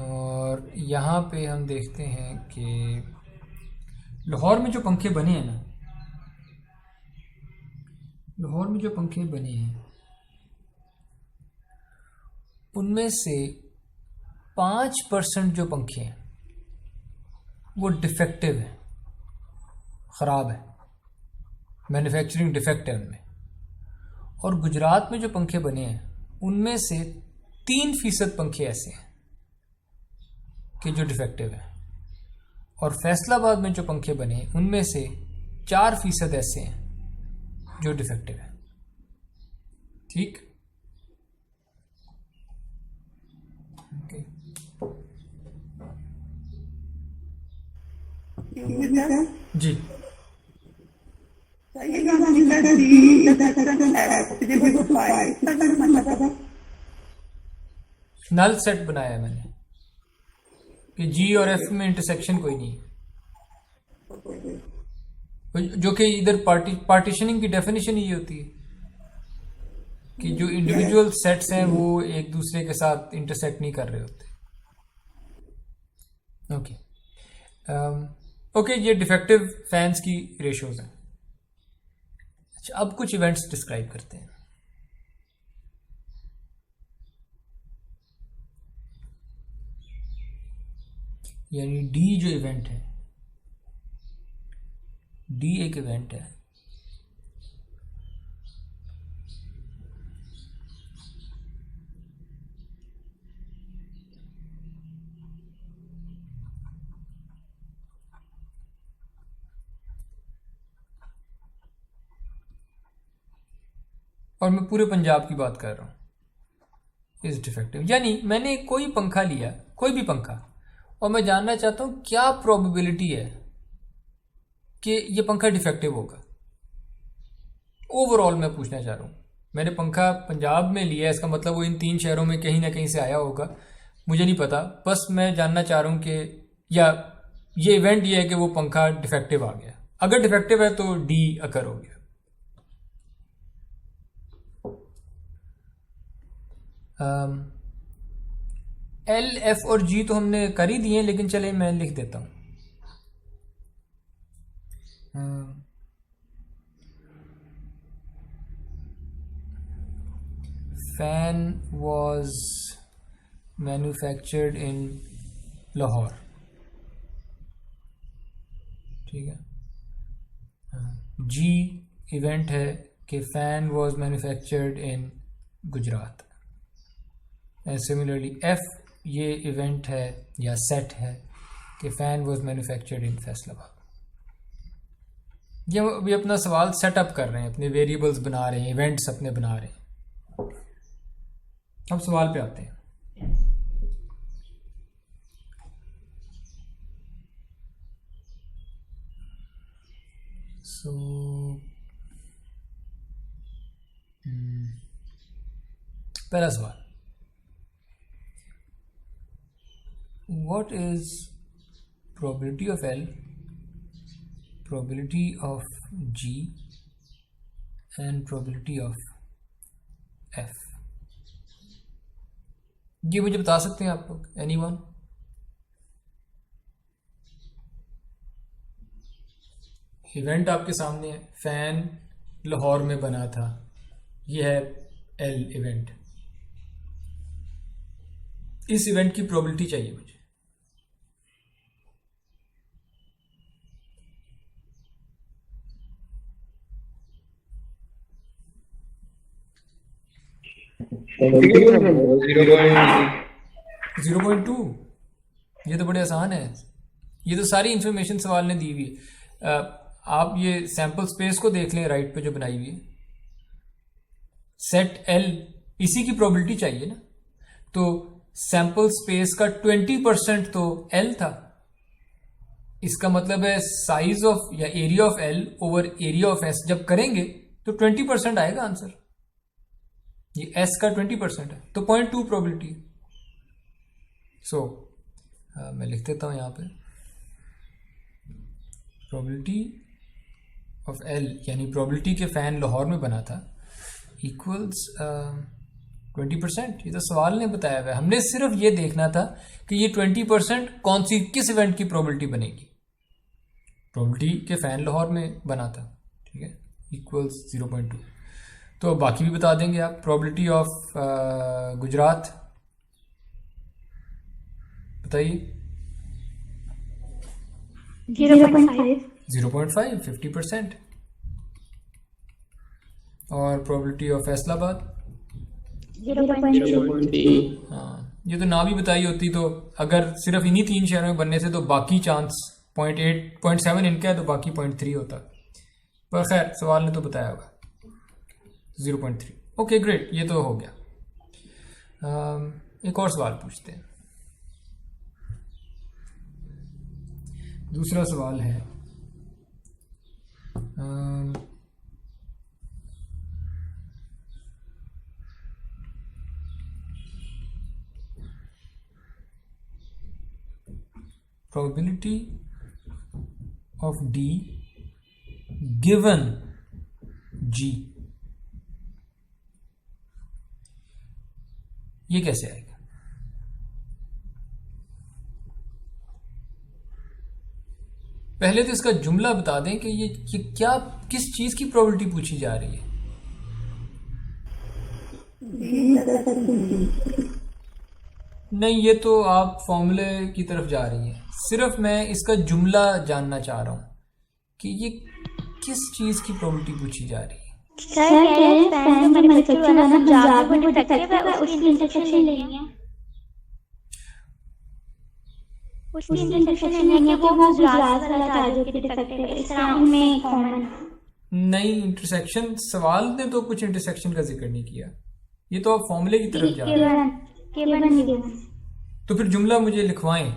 और यहाँ पे हम देखते हैं कि लाहौर में जो पंखे बने हैं ना, लाहौर में जो पंखे बने हैं उनमें से 5% जो पंखे हैं वो डिफेक्टिव है, ख़राब है, मैन्युफैक्चरिंग डिफेक्ट है उनमें। और गुजरात में जो पंखे बने हैं उनमें से 3% पंखे ऐसे हैं कि जो डिफेक्टिव है, और फैसलाबाद में जो पंखे बने हैं उनमें से 4% ऐसे हैं जो डिफेक्टिव है। ठीक, ओके। जी, नल सेट बनाया है मैंने कि जी और एफ में इंटरसेक्शन कोई नहीं है, जो कि इधर पार्टीशनिंग की डेफिनेशन ही होती है कि जो इंडिविजुअल सेट्स हैं वो एक दूसरे के साथ इंटरसेक्ट नहीं कर रहे होते। ओके, ओके, ये डिफेक्टिव फैंस की रेशियोज हैं। अच्छा, अब कुछ इवेंट्स डिस्क्राइब करते हैं। यानी डी जो इवेंट है, डी एक इवेंट है और मैं पूरे पंजाब की बात कर रहा हूँ इज डिफेक्टिव। यानी मैंने कोई पंखा लिया, कोई भी पंखा, और मैं जानना चाहता हूँ क्या प्रोबेबिलिटी है कि ये पंखा डिफेक्टिव होगा। ओवरऑल मैं पूछना चाह रहा हूँ, मैंने पंखा पंजाब में लिया, इसका मतलब वो इन 3 शहरों में कहीं ना कहीं से आया होगा, मुझे नहीं पता, बस मैं जानना चाह रहा हूँ कि या ये इवेंट ये है कि वो पंखा डिफेक्टिव आ गया। अगर डिफेक्टिव है तो डी अकर हो गया। एल, एफ और जी तो हमने कर ही दिए, लेकिन चले मैं लिख देता हूँ। Fan was manufactured in Lahore, ठीक है। जी इवेंट है कि fan was manufactured in Gujarat. And similarly F ये इवेंट है या सेट है कि fan was manufactured in Faisalabad. ये अभी अपना सवाल सेटअप कर रहे हैं, अपने वेरिएबल्स बना रहे हैं, इवेंट्स अपने बना रहे हैं। अब सवाल पे आते हैं। सो पहला सवाल, what is probability of L, probability of G and probability of F? ये मुझे बता सकते हैं आप लोग? एनीवन? इवेंट आपके सामने है, फैन लाहौर में बना था, ये है एल इवेंट। इस इवेंट की प्रोबेबिलिटी चाहिए मुझे। Zero point two. ये तो बड़े आसान है, ये तो सारी इंफॉर्मेशन सवाल ने दी हुई है। आप ये सैंपल स्पेस को देख लें, राइट पे जो बनाई हुई है, सेट एल, इसी की प्रोबेबिलिटी चाहिए ना। तो सैंपल स्पेस का 20% तो एल था, इसका मतलब है साइज ऑफ या area of L over area of S जब करेंगे तो 20% आएगा आंसर। ये एस का 20% है तो 0.2 प्रोबेबिलिटी। सो मैं लिख देता हूं यहां पे प्रोबेबिलिटी ऑफ एल, यानी प्रोबेबिलिटी के फैन लाहौर में बना था, इक्वल्स 20%। ये तो सवाल ने बताया हुआ है, हमने सिर्फ ये देखना था कि ये 20% कौन सी किस इवेंट की प्रोबेबिलिटी बनेगी। प्रोबेबिलिटी के फैन लाहौर में बना था, ठीक है, इक्वल्स 0.2। तो बाकी भी बता देंगे आप। प्रोबेबिलिटी ऑफ गुजरात बताइए। 0.5 50%। और प्रोबेबिलिटी ऑफ फैसलाबाद 0.3। हाँ, ये तो ना भी बताई होती तो अगर सिर्फ इन्हीं 3 शहरों में बनने से तो बाकी चांस 0.8 0.7 इनका है तो बाकी 0.3 होता। पर खैर सवाल ने तो बताया होगा 0.3। ओके ग्रेट, ये तो हो गया। एक और सवाल पूछते हैं। दूसरा सवाल है probability of D given G, ये कैसे आएगा? पहले तो इसका जुमला बता दें कि ये क्या, किस चीज की प्रोबेबिलिटी पूछी जा रही है। नहीं, ये तो आप फॉर्मूले की तरफ जा रही हैं। सिर्फ मैं इसका जुमला जानना चाह रहा हूं कि ये किस चीज की प्रोबेबिलिटी पूछी जा रही है। सर कह रहे हैं फैन जो मैन्युफैक्चर वाला पंजाब में डिफेक्टिव है, उसकी इंस्ट्रक्शन लेनी है। उसकी इंस्ट्रक्शन लेनी है कि वो गुजरात वाला था जो कि डिफेक्टिव है। इस तरह में कॉमन नहीं, इंटरसेक्शन सवाल ने तो कुछ इंटरसेक्शन का जिक्र नहीं किया, ये तो आप फॉर्मूले की तरफ जा रहे हैं। केवल तो फिर जुमला मुझे लिखवाएं।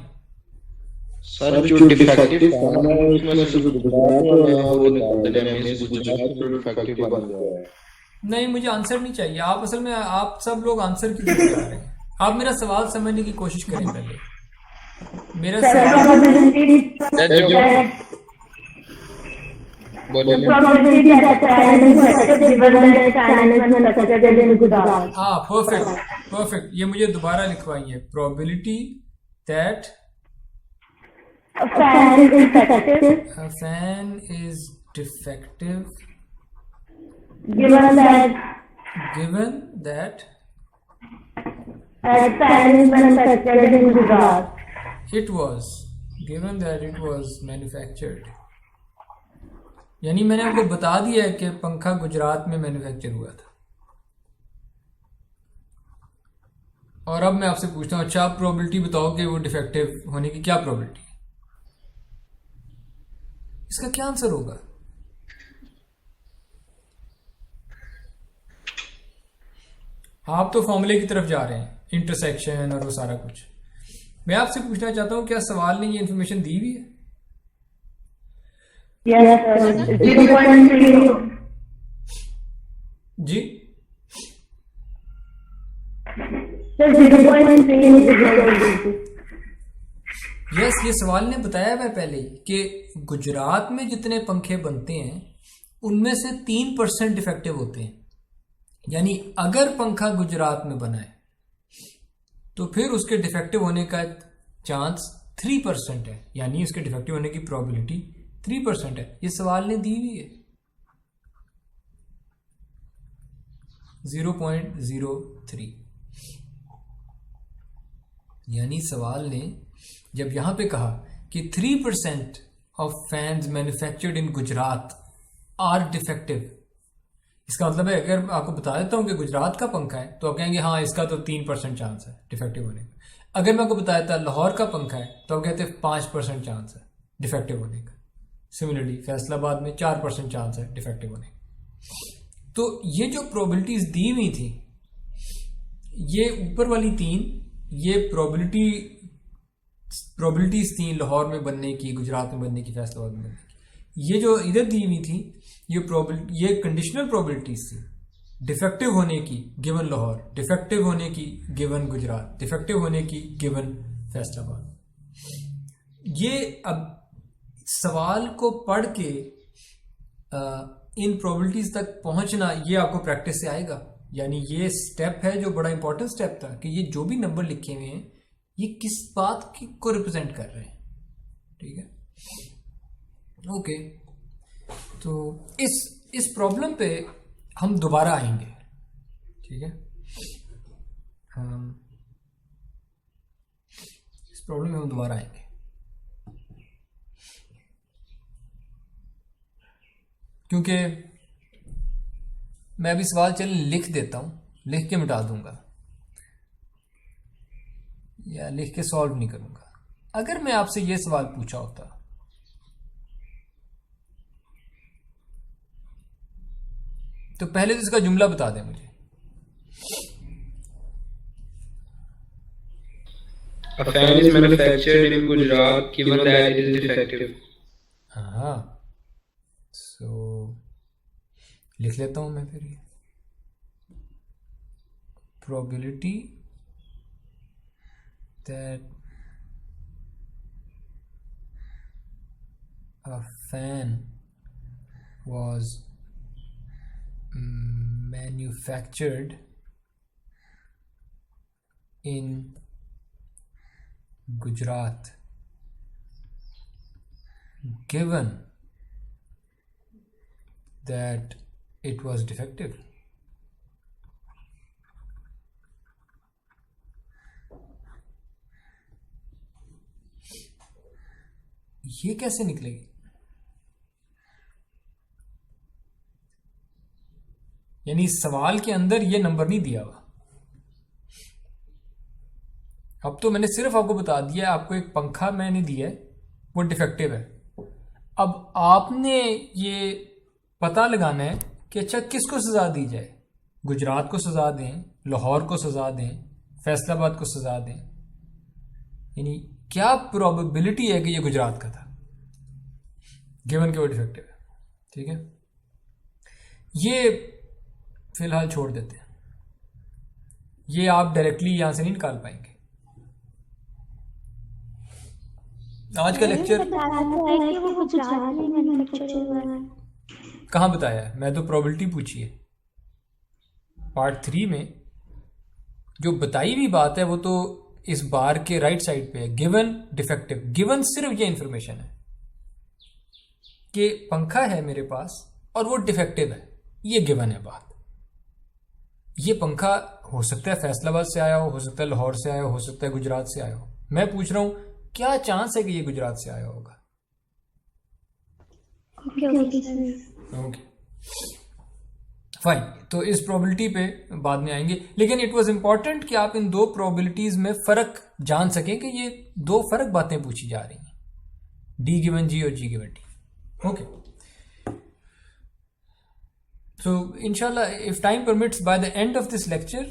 सर जो डिफेक्टिव फॉर्म है उसमें सिर्फ गुजरात वो निकाल देते हैं, मींस गुजरात जो डिफेक्टिव बन गया है। नहीं, मुझे आंसर नहीं चाहिए। आप असल में आप सब लोग आंसर की तरफ जा रहे हैं। आप मेरा सवाल समझने की कोशिश करें पहले। मेरा सवाल हाँ, परफेक्ट परफेक्ट, ये मुझे दोबारा लिखवाइए। Probability that a fan is defective given that given that a fan is manufactured in Gujarat. it was manufactured, यानी मैंने आपको बता दिया है कि पंखा गुजरात में मैन्युफैक्चर हुआ था। और अब मैं आपसे पूछता हूँ, अच्छा आप प्रोबेबिलिटी बताओ कि वो डिफेक्टिव होने की क्या प्रोबेबिलिटी है? इसका क्या आंसर होगा? आप तो फॉर्मूले की तरफ जा रहे हैं, इंटरसेक्शन और वो सारा कुछ। मैं आपसे पूछना चाहता हूं, क्या सवाल ने ये इंफॉर्मेशन दी हुई है? Yes, 0.3. जी, So 0.3 is equal. यस, ये सवाल ने बताया है पहले ही कि गुजरात में जितने पंखे बनते हैं उनमें से 3% डिफेक्टिव होते हैं। यानी अगर पंखा गुजरात में बना है तो फिर उसके डिफेक्टिव होने का चांस 3% है, यानी उसके डिफेक्टिव होने की प्रोबेबिलिटी 3% है। ये सवाल ने दी हुई है 0.03। यानी सवाल ने जब यहां पे कहा कि 3% of fans manufactured in Gujarat are defective, इसका मतलब है अगर आपको बता देता हूं कि गुजरात का पंखा है तो आप कहेंगे हाँ इसका तो 3% चांस है डिफेक्टिव होने का। अगर मैं आपको बता देता लाहौर का पंखा है तो आप कहते हैं 5% चांस है डिफेक्टिव होने का। सिमिलरली फैसलाबाद में 4% चांस है डिफेक्टिव होने का। तो ये जो प्रोबेबिलिटीज दी हुई थी, ये ऊपर वाली 3, ये प्रोबेबिलिटीज थी लाहौर में बनने की, गुजरात में बनने की, फैसलाबाद में बनने की। ये जो इधर दी हुई थी ये कंडीशनल प्रोबेबिलिटीज थी डिफेक्टिव होने की गिवन लाहौर, डिफेक्टिव होने की गिवन गुजरात, डिफेक्टिव होने की गिवन फैसलाबाद। ये अब सवाल को पढ़ के इन प्रोबेबिलिटीज तक पहुंचना, ये आपको प्रैक्टिस से आएगा। यानी ये स्टेप है जो बड़ा इंपॉर्टेंट स्टेप था कि ये जो भी नंबर लिखे हुए हैं ये किस बात को रिप्रेजेंट कर रहे हैं। ठीक है, ओके। तो इस प्रॉब्लम पे हम दोबारा आएंगे। ठीक है, इस प्रॉब्लम में हम दोबारा आएंगे। क्योंकि मैं अभी सवाल लिख देता हूं, लिख के मिटा दूंगा या लिख के सॉल्व नहीं करूंगा। अगर मैं आपसे यह सवाल पूछा होता तो पहले तो इसका जुमला बता दें मुझे। A fan is manufactured in Gujarat given that it is defective. हाँ, सो लिख लेता हूं मैं फिर ये probability that a fan was manufactured in Gujarat given that it was defective. ये कैसे निकलेगी? यानी सवाल के अंदर ये नंबर नहीं दिया हुआ। अब तो मैंने सिर्फ आपको बता दिया, आपको एक पंखा मैंने दिया है वो डिफेक्टिव है। अब आपने ये पता लगाना है कि अच्छा किसको सजा दी जाए, गुजरात को सजा दें, लाहौर को सजा दें, फैसलाबाद को सजा दें, यानी क्या प्रोबेबिलिटी है कि ये गुजरात का था गिवन के वो डिफेक्टिव है। ठीक है, ये फिलहाल छोड़ देते हैं, ये आप डायरेक्टली यहां से नहीं निकाल पाएंगे। आज का लेक्चर कि वो गुजरात में मैन्युफैक्चर हुआ है। कहाँ बताया है? मैं तो प्रोबेबिलिटी पूछी है। पार्ट 3 में जो बताई हुई बात है वो तो इस बार के राइट साइड पे है, गिवन डिफेक्टिव। गिवन सिर्फ ये इंफॉर्मेशन है कि पंखा है मेरे पास और वो डिफेक्टिव है, ये गिवन है बात। ये पंखा हो सकता है फैसलाबाद से आया हो सकता है लाहौर से आया हो सकता है गुजरात से आया हो। मैं पूछ रहा हूं क्या चांस है कि ये गुजरात से आया होगा? ओके फाइन, तो इस प्रोबेबिलिटी पे बाद में आएंगे, लेकिन इट वाज इंपॉर्टेंट कि आप इन दो प्रोबेबिलिटीज में फर्क जान सकें कि ये दो फर्क बातें पूछी जा रही हैं, डी गिवन जी और जी गिवन डी। ओके, सो इंशाल्लाह if time permits by the end of this lecture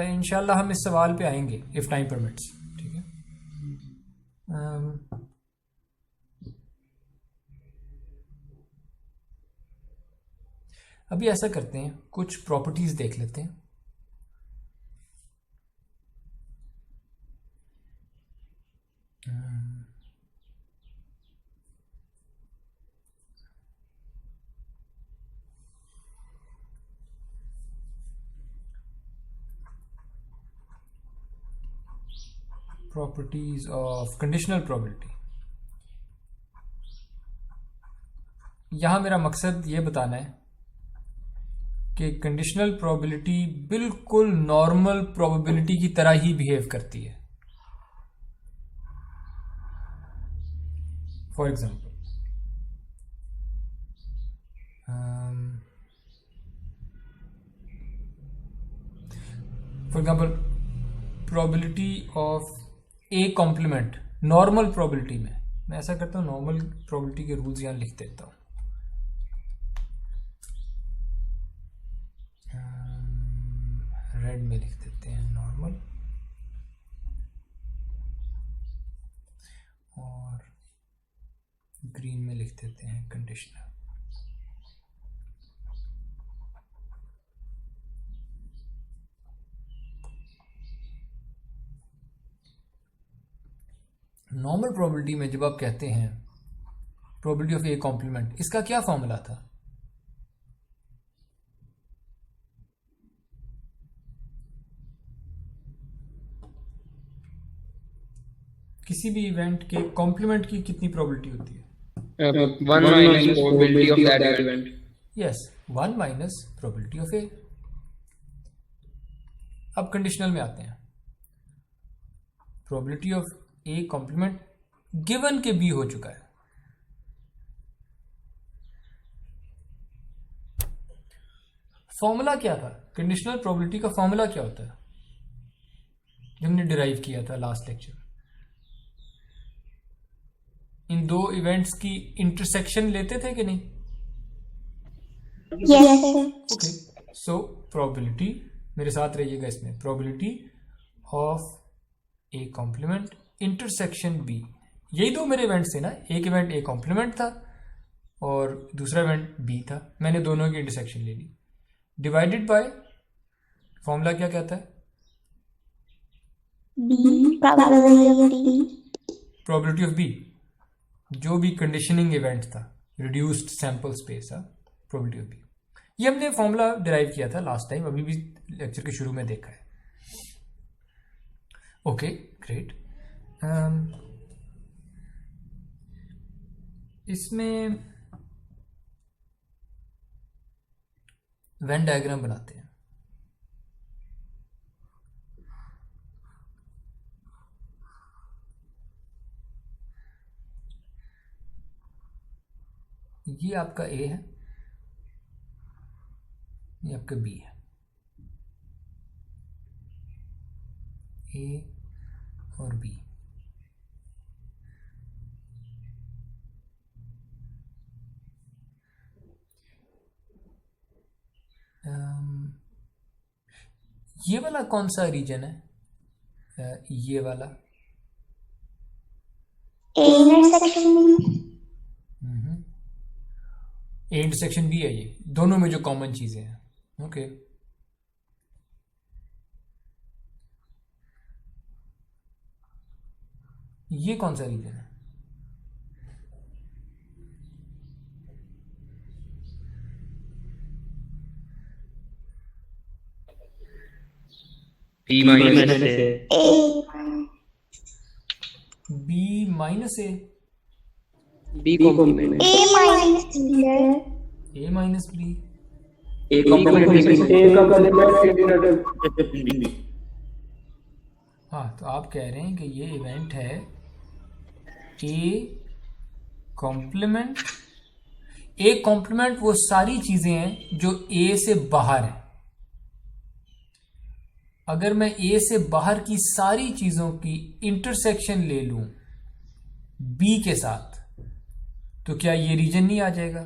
इंशाल्लाह हम इस सवाल पे आएंगे इफ टाइम परमिट्स। ठीक है, अभी ऐसा करते हैं, कुछ प्रॉपर्टीज देख लेते हैं। Properties of conditional probability. यहां मेरा मकसद ये बताना है कि कंडीशनल प्रोबेबिलिटी बिल्कुल नॉर्मल प्रोबेबिलिटी की तरह ही बिहेव करती है। For example probability of A complement normal probability में, मैं ऐसा करता हूं नॉर्मल प्रोबेबिलिटी के रूल्स यहां लिख देता हूं। रेड में लिख देते हैं नॉर्मल और ग्रीन में लिख देते हैं कंडीशनल। नॉर्मल प्रोबेबिलिटी में जब आप कहते हैं प्रोबेबिलिटी ऑफ ए कॉम्प्लीमेंट, इसका क्या फॉर्मूला था? किसी भी इवेंट के कॉम्प्लीमेंट की कितनी प्रोबेबिलिटी होती है? 1 minus probability of that event. Yes, 1 minus probability of A. अब कंडीशनल में आते हैं। Probability of A complement given के बी हो चुका है, फॉर्मूला क्या था? कंडीशनल प्रोबेबिलिटी का फॉर्मूला क्या होता है जो हमने डिराइव किया था लास्ट लेक्चर? इन दो इवेंट्स की इंटरसेक्शन लेते थे कि नहीं? ओके, सो प्रोबेबिलिटी, मेरे साथ रहिएगा इसमें, probability of A complement intersection B. यही दो मेरे इवेंट्स थे ना, एक इवेंट ए कॉम्प्लीमेंट था और दूसरा इवेंट बी था। मैंने दोनों की इंटरसेक्शन ले ली, डिवाइडेड बाय फॉर्मूला क्या कहता है? प्रोबेबिलिटी ऑफ बी, जो भी कंडीशनिंग इवेंट था, रिड्यूस्ड सैंपल स्पेस था, प्रोबेबिलिटी ऑफ बी। ये हमने फॉर्मूला डिराइव किया था लास्ट टाइम, अभी भी लेक्चर के शुरू में देखा है। ओके ग्रेट, इसमें वेन डायग्राम बनाते हैं। ये आपका ए है, ये आपका बी है, ए और बी। ये वाला कौन सा रीजन है? ये वाला ए इंटरसेक्शन ए इंटरसेक्शन भी है, ये दोनों में जो कॉमन चीजें हैं। ओके, ये कौन सा रीजन है? B minus A. A B minus A, B complement. A minus B है। A minus B. A complement. A का कंप्लीमेंट हाँ, तो आप कह रहे हैं कि ये इवेंट है ए कॉम्प्लीमेंट। ए कॉम्प्लीमेंट वो सारी चीजें हैं जो ए से बाहर है। अगर मैं ए से बाहर की सारी चीजों की इंटरसेक्शन ले लूं बी के साथ, तो क्या ये रीजन नहीं आ जाएगा?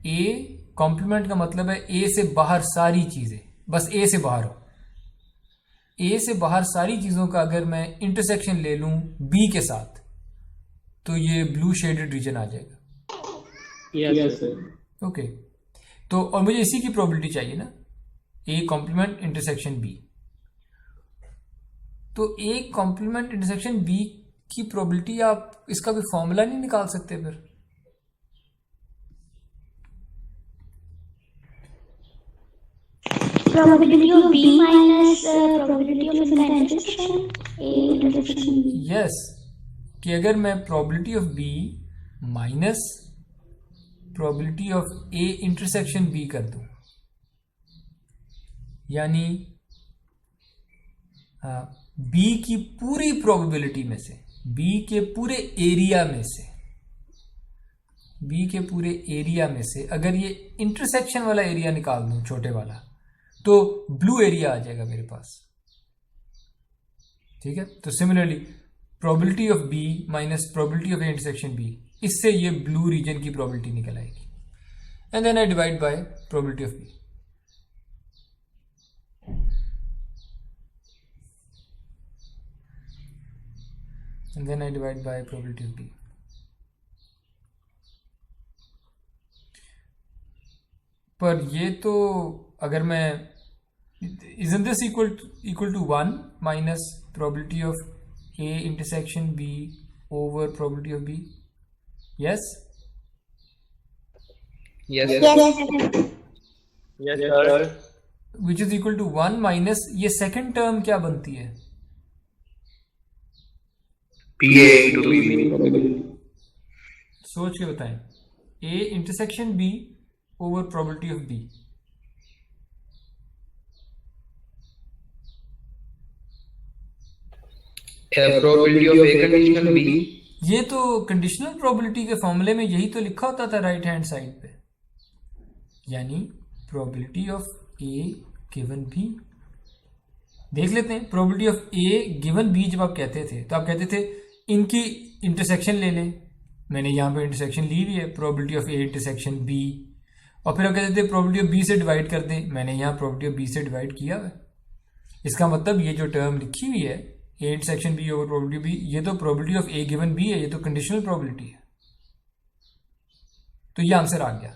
ए कॉम्प्लीमेंट का मतलब है ए से बाहर सारी चीजें, बस ए से बाहर हो। ए से बाहर सारी चीजों का अगर मैं इंटरसेक्शन ले लूं बी के साथ, तो ये ब्लू शेडेड रीजन आ जाएगा। Yes, sir. ओके, तो और मुझे इसी की प्रोबेबिलिटी चाहिए ना, ए कॉम्प्लीमेंट इंटरसेक्शन बी। तो ए कॉम्प्लीमेंट इंटरसेक्शन बी की प्रोबेबिलिटी, आप इसका कोई फॉर्मूला नहीं निकाल सकते फिर? Probability of B minus probability of intersection A intersection B. Yes, कि अगर मैं probability of B minus probability of A intersection B कर दूं, यानी बी की पूरी प्रोबेबिलिटी में से, बी के पूरे एरिया में से, बी के पूरे एरिया में से अगर ये इंटरसेक्शन वाला एरिया निकाल दूं, छोटे वाला, तो ब्लू एरिया आ जाएगा मेरे पास। ठीक है, तो similarly probability of B minus probability of A intersection B, इससे ये ब्लू रीजन की प्रोबेबिलिटी निकल आएगी। And then I divide by probability of B. And then I divide by probability of B. पर ये तो अगर मैं, isn't this equal to 1 minus probability of A intersection B over probability of B? Yes? Yes. Yes, sir. Which is equal to 1 minus ये second term क्या बनती है? PA into B. सोच के बताएं। A intersection B over probability of B. Probability of A conditional B. ये तो conditional probability के फॉर्मूले में यही तो लिखा होता था राइट हैंड साइड पे, यानी probability of A given B. देख लेते हैं, probability of A given B जब आप कहते थे तो आप कहते थे इनकी इंटरसेक्शन ले लें। मैंने यहाँ पे इंटरसेक्शन ली हुई है, probability of A intersection B. और फिर आप कहते थे प्रोबेबिलिटी ऑफ बी से डिवाइड कर दें, मैंने यहाँ प्रोबेबिलिटी ऑफ बी से डिवाइड किया हुआ है। इसका मतलब ये जो टर्म लिखी हुई है A intersection B over probability B, ये तो probability of A given B है, ये तो कंडीशनल प्रोबेबिलिटी है। तो ये आंसर आ गया।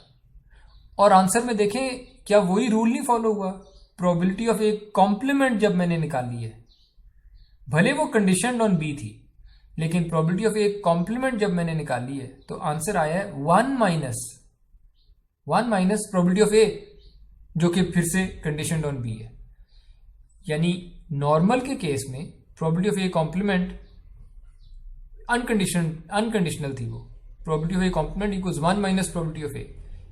और आंसर में देखें क्या वही रूल नहीं फॉलो हुआ? प्रोबेबिलिटी ऑफ ए कॉम्प्लीमेंट जब मैंने निकाली है, भले वो कंडीशनड ऑन बी थी, लेकिन प्रोबेबिलिटी ऑफ ए कॉम्प्लीमेंट जब मैंने निकाली है तो आंसर आया है 1 माइनस प्रोबेबिलिटी ऑफ ए, जो कि फिर से कंडीशनड ऑन बी है। यानी नॉर्मल के केस में probability of A complement unconditional थी, वो probability of A complement equals 1 minus probability of A.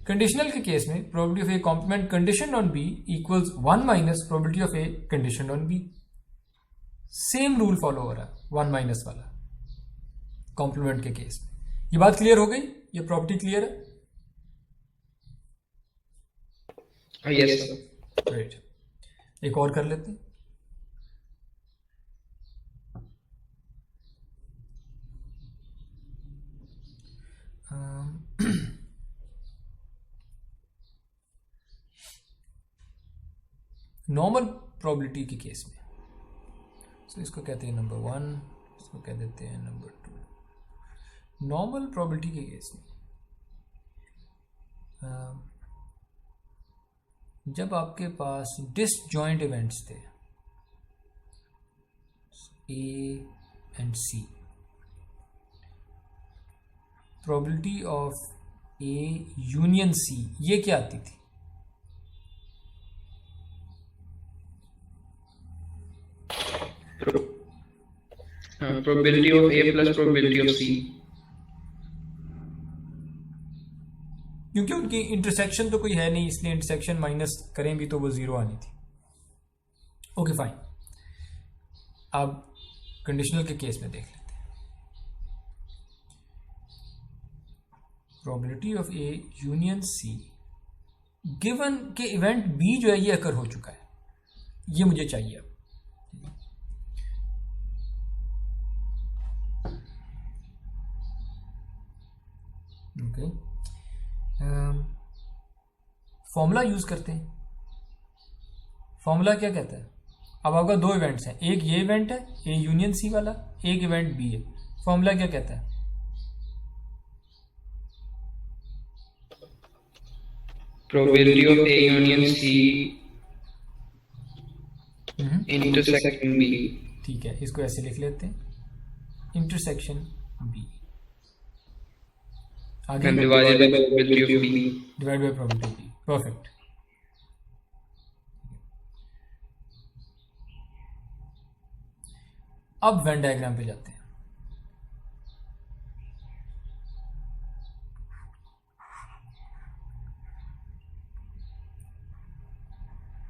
Conditional के केस में probability of A complement conditioned on B equals 1 minus probability of A conditioned on B. Same rule follow हो रहा है 1 minus वाला complement के case में। ये बात क्लियर हो गई? ये प्रॉपर्टी क्लियर है? Yes, sir. राइट, एक और कर लेते हैं। नॉर्मल प्रोबेबिलिटी के केस में, तो इसको कहते हैं नंबर 1, इसको कह देते हैं नंबर 2। नॉर्मल प्रोबेबिलिटी के केस में जब आपके पास डिसजॉइंट इवेंट्स थे A and C, probability of A union C ये क्या आती थी? Probability of A plus probability of C. क्योंकि उनकी इंटरसेक्शन तो कोई है नहीं, इसलिए इंटरसेक्शन माइनस करें भी तो वो 0 आनी थी। ओके फाइन, अब कंडीशनल के केस में देख लेते हैं। Probability of A union C given के इवेंट बी जो है ये अकर हो चुका है, ये मुझे चाहिए अब। ओके, फॉर्मूला यूज करते हैं। फॉर्मूला क्या कहता है? अब आपका दो इवेंट्स हैं, एक ये इवेंट है ए यूनियन सी वाला, एक इवेंट बी है। फॉर्मूला क्या कहता है? Probability of A union C intersection B. ठीक है, इसको ऐसे लिख लेते हैं, इंटरसेक्शन बी आगे And divided by probability of B. Divide by probability B. Perfect. अब वेन डायग्राम पे जाते हैं।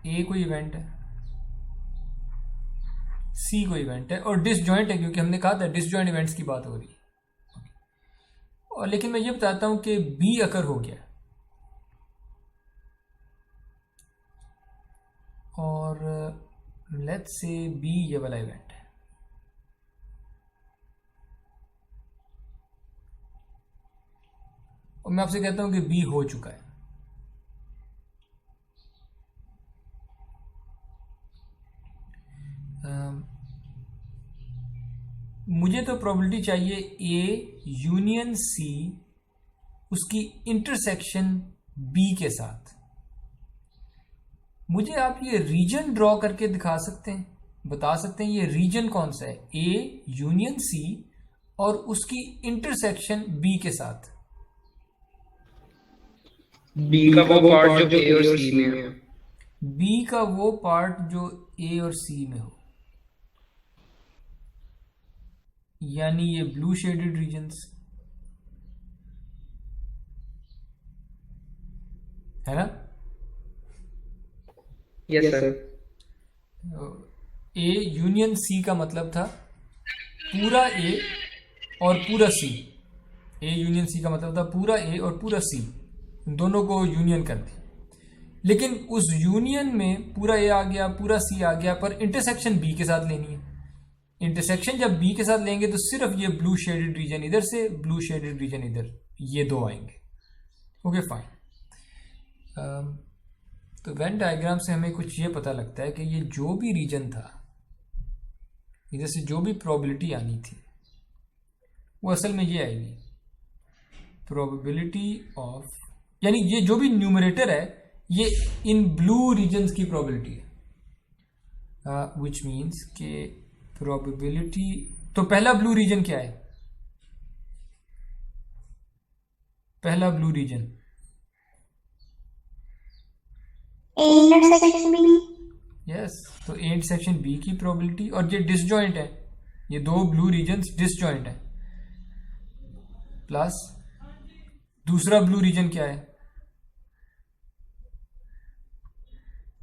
ए कोई इवेंट है, सी कोई इवेंट है और डिसजॉइंट है, क्योंकि हमने कहा था डिसजॉइंट इवेंट्स की बात हो रही है। और लेकिन मैं ये बताता हूं कि बी अकर हो गया और लेट्स से बी ये वाला इवेंट है। और मैं आपसे कहता हूं कि बी हो चुका है। मुझे तो प्रोबेबिलिटी चाहिए ए यूनियन सी उसकी इंटरसेक्शन बी के साथ। मुझे आप ये रीजन ड्रॉ करके दिखा सकते हैं, बता सकते हैं ये रीजन कौन सा है? ए यूनियन सी और उसकी इंटरसेक्शन बी के साथ। B का वो पार्ट जो A और C में है। बी का वो पार्ट जो ए और सी में हो, यानी ये ब्लू शेडेड रीजन्स है ना? Yes sir. A union C का मतलब था पूरा ए और पूरा सी। ए यूनियन सी का मतलब था पूरा ए और पूरा सी, दोनों को यूनियन कर दी। लेकिन उस यूनियन में पूरा ए आ गया, पूरा सी आ गया, पर इंटरसेक्शन बी के साथ लेनी है। इंटरसेक्शन जब बी के साथ लेंगे तो सिर्फ ये ब्लू शेडेड रीजन इधर से, ब्लू शेडेड रीजन इधर, ये दो आएंगे। Okay fine. तो वेन डायग्राम से हमें कुछ ये पता लगता है कि ये जो भी रीजन था, इधर से जो भी प्रोबेबिलिटी आनी थी वो असल में ये आएगी, प्रोबेबिलिटी ऑफ, यानी ये जो भी न्यूमरेटर है ये इन ब्लू रीजन्स की प्रोबेबिलिटी है, विच मीन्स के प्रोबेबिलिटी। तो पहला ब्लू रीजन क्या है? पहला blue region A intersection B। Yes, तो ए इंटरसेक्शन बी की प्रोबेबिलिटी, और ये डिसजॉइंट है, ये दो ब्लू रीजन्स डिसजॉइंट है, प्लस दूसरा ब्लू रीजन क्या है?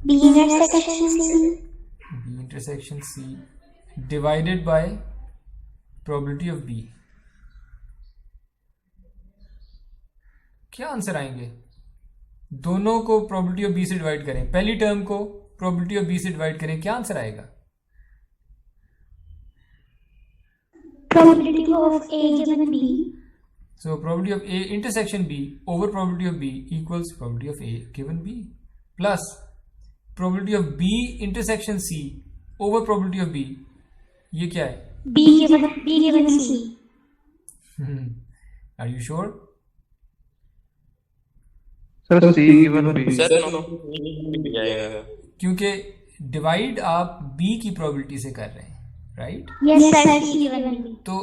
B intersection C। B intersection C divided by probability of B. क्या आंसर आएंगे? दोनों को प्रोबेबिलिटी ऑफ बी से डिवाइड करें, पहली टर्म को प्रोबेबिलिटी ऑफ बी से डिवाइड करें, क्या आंसर आएगा? Probability of A given B। So probability of A intersection B over probability of B equals probability of A given B plus probability of B intersection C over probability of B, ये क्या है? B given C. Are you sure? Sir C given B. Sir भी जाएगा। क्योंकि divide आप B की probability से कर रहे हैं, right? Yes sir, C given B. तो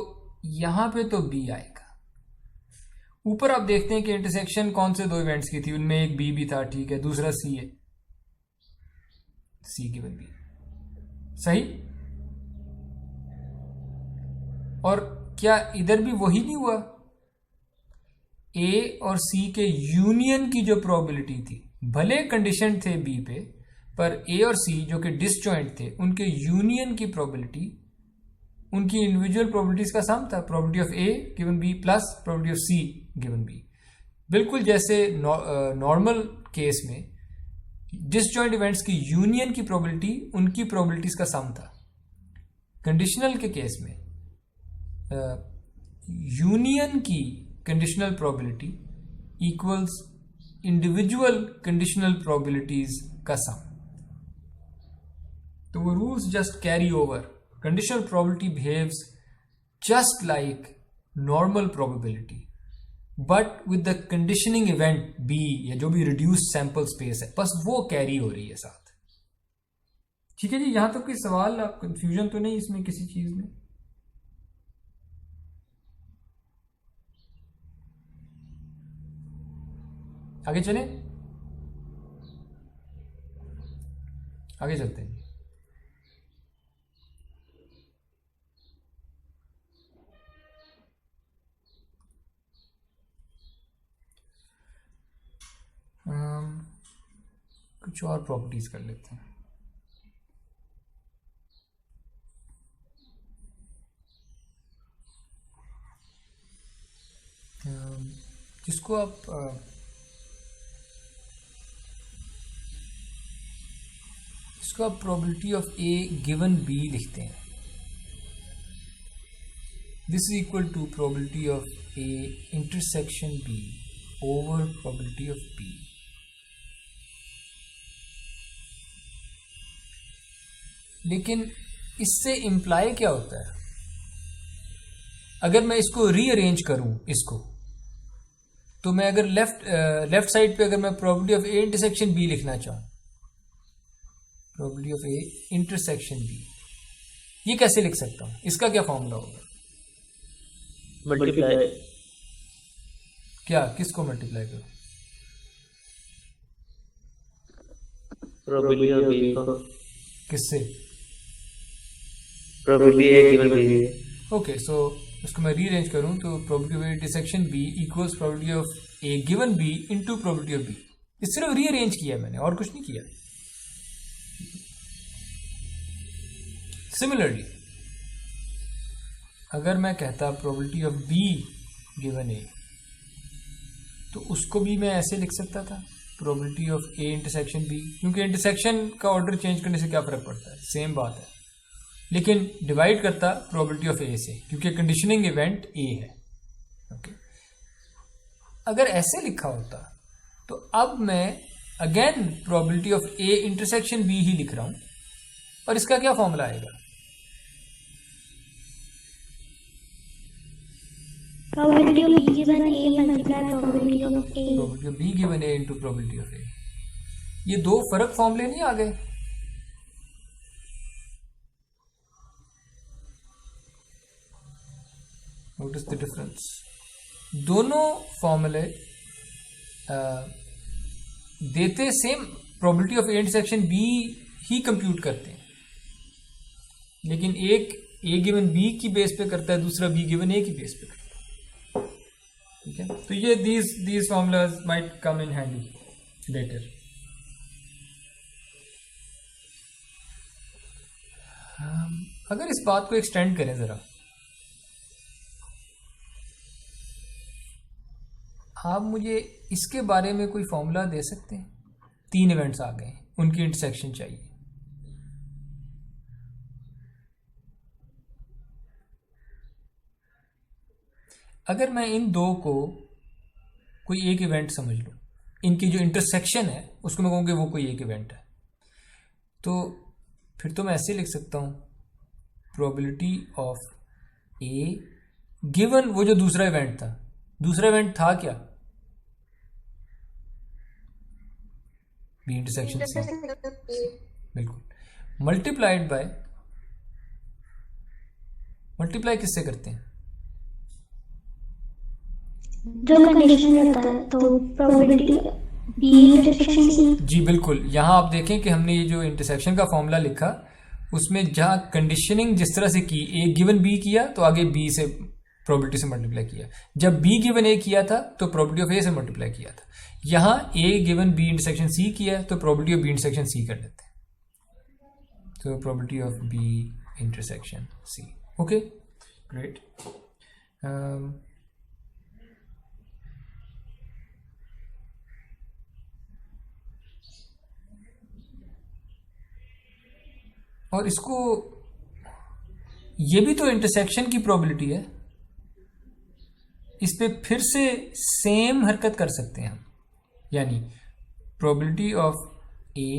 यहां पे तो बी आएगा। ऊपर आप देखते हैं कि इंटरसेक्शन कौन से दो इवेंट्स की थी, उनमें एक बी भी था, ठीक है, दूसरा सी है, सी गिवन बी, सही। और क्या इधर भी वही नहीं हुआ? ए और सी के यूनियन की जो प्रोबेबिलिटी थी, भले कंडीशन थे बी पे, पर ए और सी जो कि डिसजॉइंट थे, उनके यूनियन की प्रोबेबिलिटी उनकी इंडिविजुअल प्रोबेबिलिटीज का सम था, probability of A given B plus probability of C given B. बिल्कुल जैसे नॉर्मल केस में डिसजॉइंट इवेंट्स की यूनियन की प्रोबेबिलिटी उनकी प्रोबेबिलिटीज का सम था। कंडीशनल के केस में यूनियन की conditional probability equals individual conditional probabilities का सम। तो वो rules just carry over. Conditional probability behaves just like normal probability, but with the conditioning event B या जो भी रिड्यूस्ड सैंपल स्पेस है, बस वो कैरी हो रही है साथ। ठीक है जी, यहां तक कोई सवाल, आप कंफ्यूजन तो नहीं इसमें किसी चीज में? आगे चलें, आगे चलते हैं। कुछ और प्रॉपर्टीज कर लेते हैं। जिसको आप probability of A given B लिखते हैं। This is equal to probability of A intersection B over probability of B. लेकिन इससे इंप्लाई क्या होता है? अगर मैं इसको रीअरेंज करूं इसको, तो मैं अगर लेफ्ट साइड पे अगर मैं probability of A intersection B लिखना चाहूं, probability of A intersection B, ये कैसे लिख सकता हूं? इसका क्या फॉर्मूला होगा? मल्टीप्लाई। क्या, किसको मल्टीप्लाई करूं? प्रोबेबिलिटी ऑफ बी को किससे? Probability A given B. Okay, so इसको मैं रीअरेंज करूं तो probability of intersection B equals probability of A given B into probability of B. इस सिर्फ रीअरेंज किया मैंने, और कुछ नहीं किया। सिमिलरली अगर मैं कहता probability of B given A, तो उसको भी मैं ऐसे लिख सकता था, probability of A intersection B, क्योंकि इंटरसेक्शन का ऑर्डर चेंज करने से क्या फर्क पड़ता है, सेम बात है। लेकिन डिवाइड करता प्रोबेबिलिटी ऑफ ए से, क्योंकि कंडीशनिंग इवेंट ए है। ओके, अगर ऐसे लिखा होता तो अब मैं again probability of A intersection B ही लिख रहा हूं, और इसका क्या फॉर्मूला आएगा? Probability of B given A multiply probability of A. Probability of B given A into probability of A. ये दो फर्क फॉर्मूले नहीं आ गए? What is the difference? दोनों फॉर्मूले देते same probability of A intersection B ही कंप्यूट करते हैं, लेकिन एक ए गिवन बी की बेस पे करता है, दूसरा बी गिवन ए की बेस पे करता है। ठीक है, तो ये these formulas might come in handy later. अगर इस बात को एक्सटेंड करें जरा, आप मुझे इसके बारे में कोई फॉर्मूला दे सकते हैं? 3 इवेंट्स आ गए, उनकी इंटरसेक्शन चाहिए। अगर मैं इन दो को कोई एक इवेंट समझ लूं, इनकी जो इंटरसेक्शन है उसको मैं कहूँगी वो कोई एक इवेंट है, तो फिर तो मैं ऐसे लिख सकता हूँ प्रोबेबिलिटी ऑफ ए गिवन वो जो दूसरा इवेंट था, दूसरा इवेंट था क्या? बी इंटरसेक्शन सी, बिल्कुल। मल्टीप्लाई किससे करते हैं? जो कंडीशन रहता है तो प्रोबेबिलिटी बी इंटरसेक्शन सी। जी बिल्कुल। यहाँ आप देखें कि हमने ये जो इंटरसेक्शन का फॉर्मूला लिखा उसमें जहाँ कंडीशनिंग जिस तरह से की, ए गिवन बी किया तो आगे बी से प्रोबेबिलिटी से मल्टीप्लाई किया, जब बी गिवन ए किया था तो प्रोबेबिलिटी ऑफ ए से मल्टीप्लाई किया था। यहाँ A given B intersection C किया तो probability of B intersection C कर देते हैं, तो probability of B intersection C. Okay great. और इसको, ये भी तो इंटरसेक्शन की प्रोबेबिलिटी है, इस पे फिर से सेम हरकत कर सकते हैं हम, यानी probability of A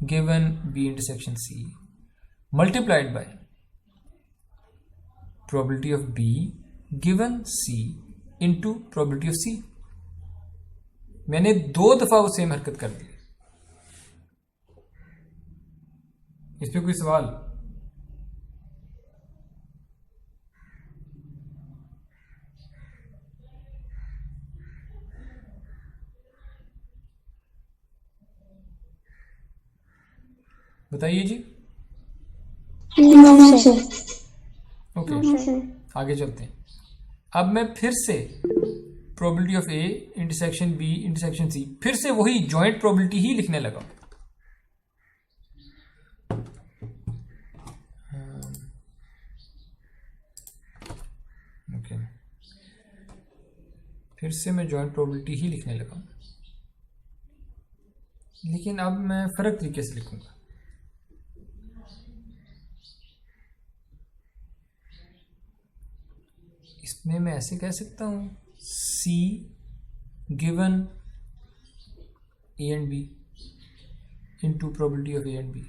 given B intersection C multiplied by probability of B given C into probability of C. मैंने 2 दफा वो सेम हरकत कर दी। इस पे कोई सवाल? बताइए जी। ओके आगे चलते हैं। अब मैं फिर से probability of A intersection B intersection C, फिर से वही जॉइंट प्रोबेबिलिटी ही लिखने लगा। ओके, फिर से मैं जॉइंट प्रोबेबिलिटी ही लिखने लगा, लेकिन अब मैं फर्क तरीके से लिखूंगा। इसमें मैं ऐसे कह सकता हूं C given A and B into probability of A and B।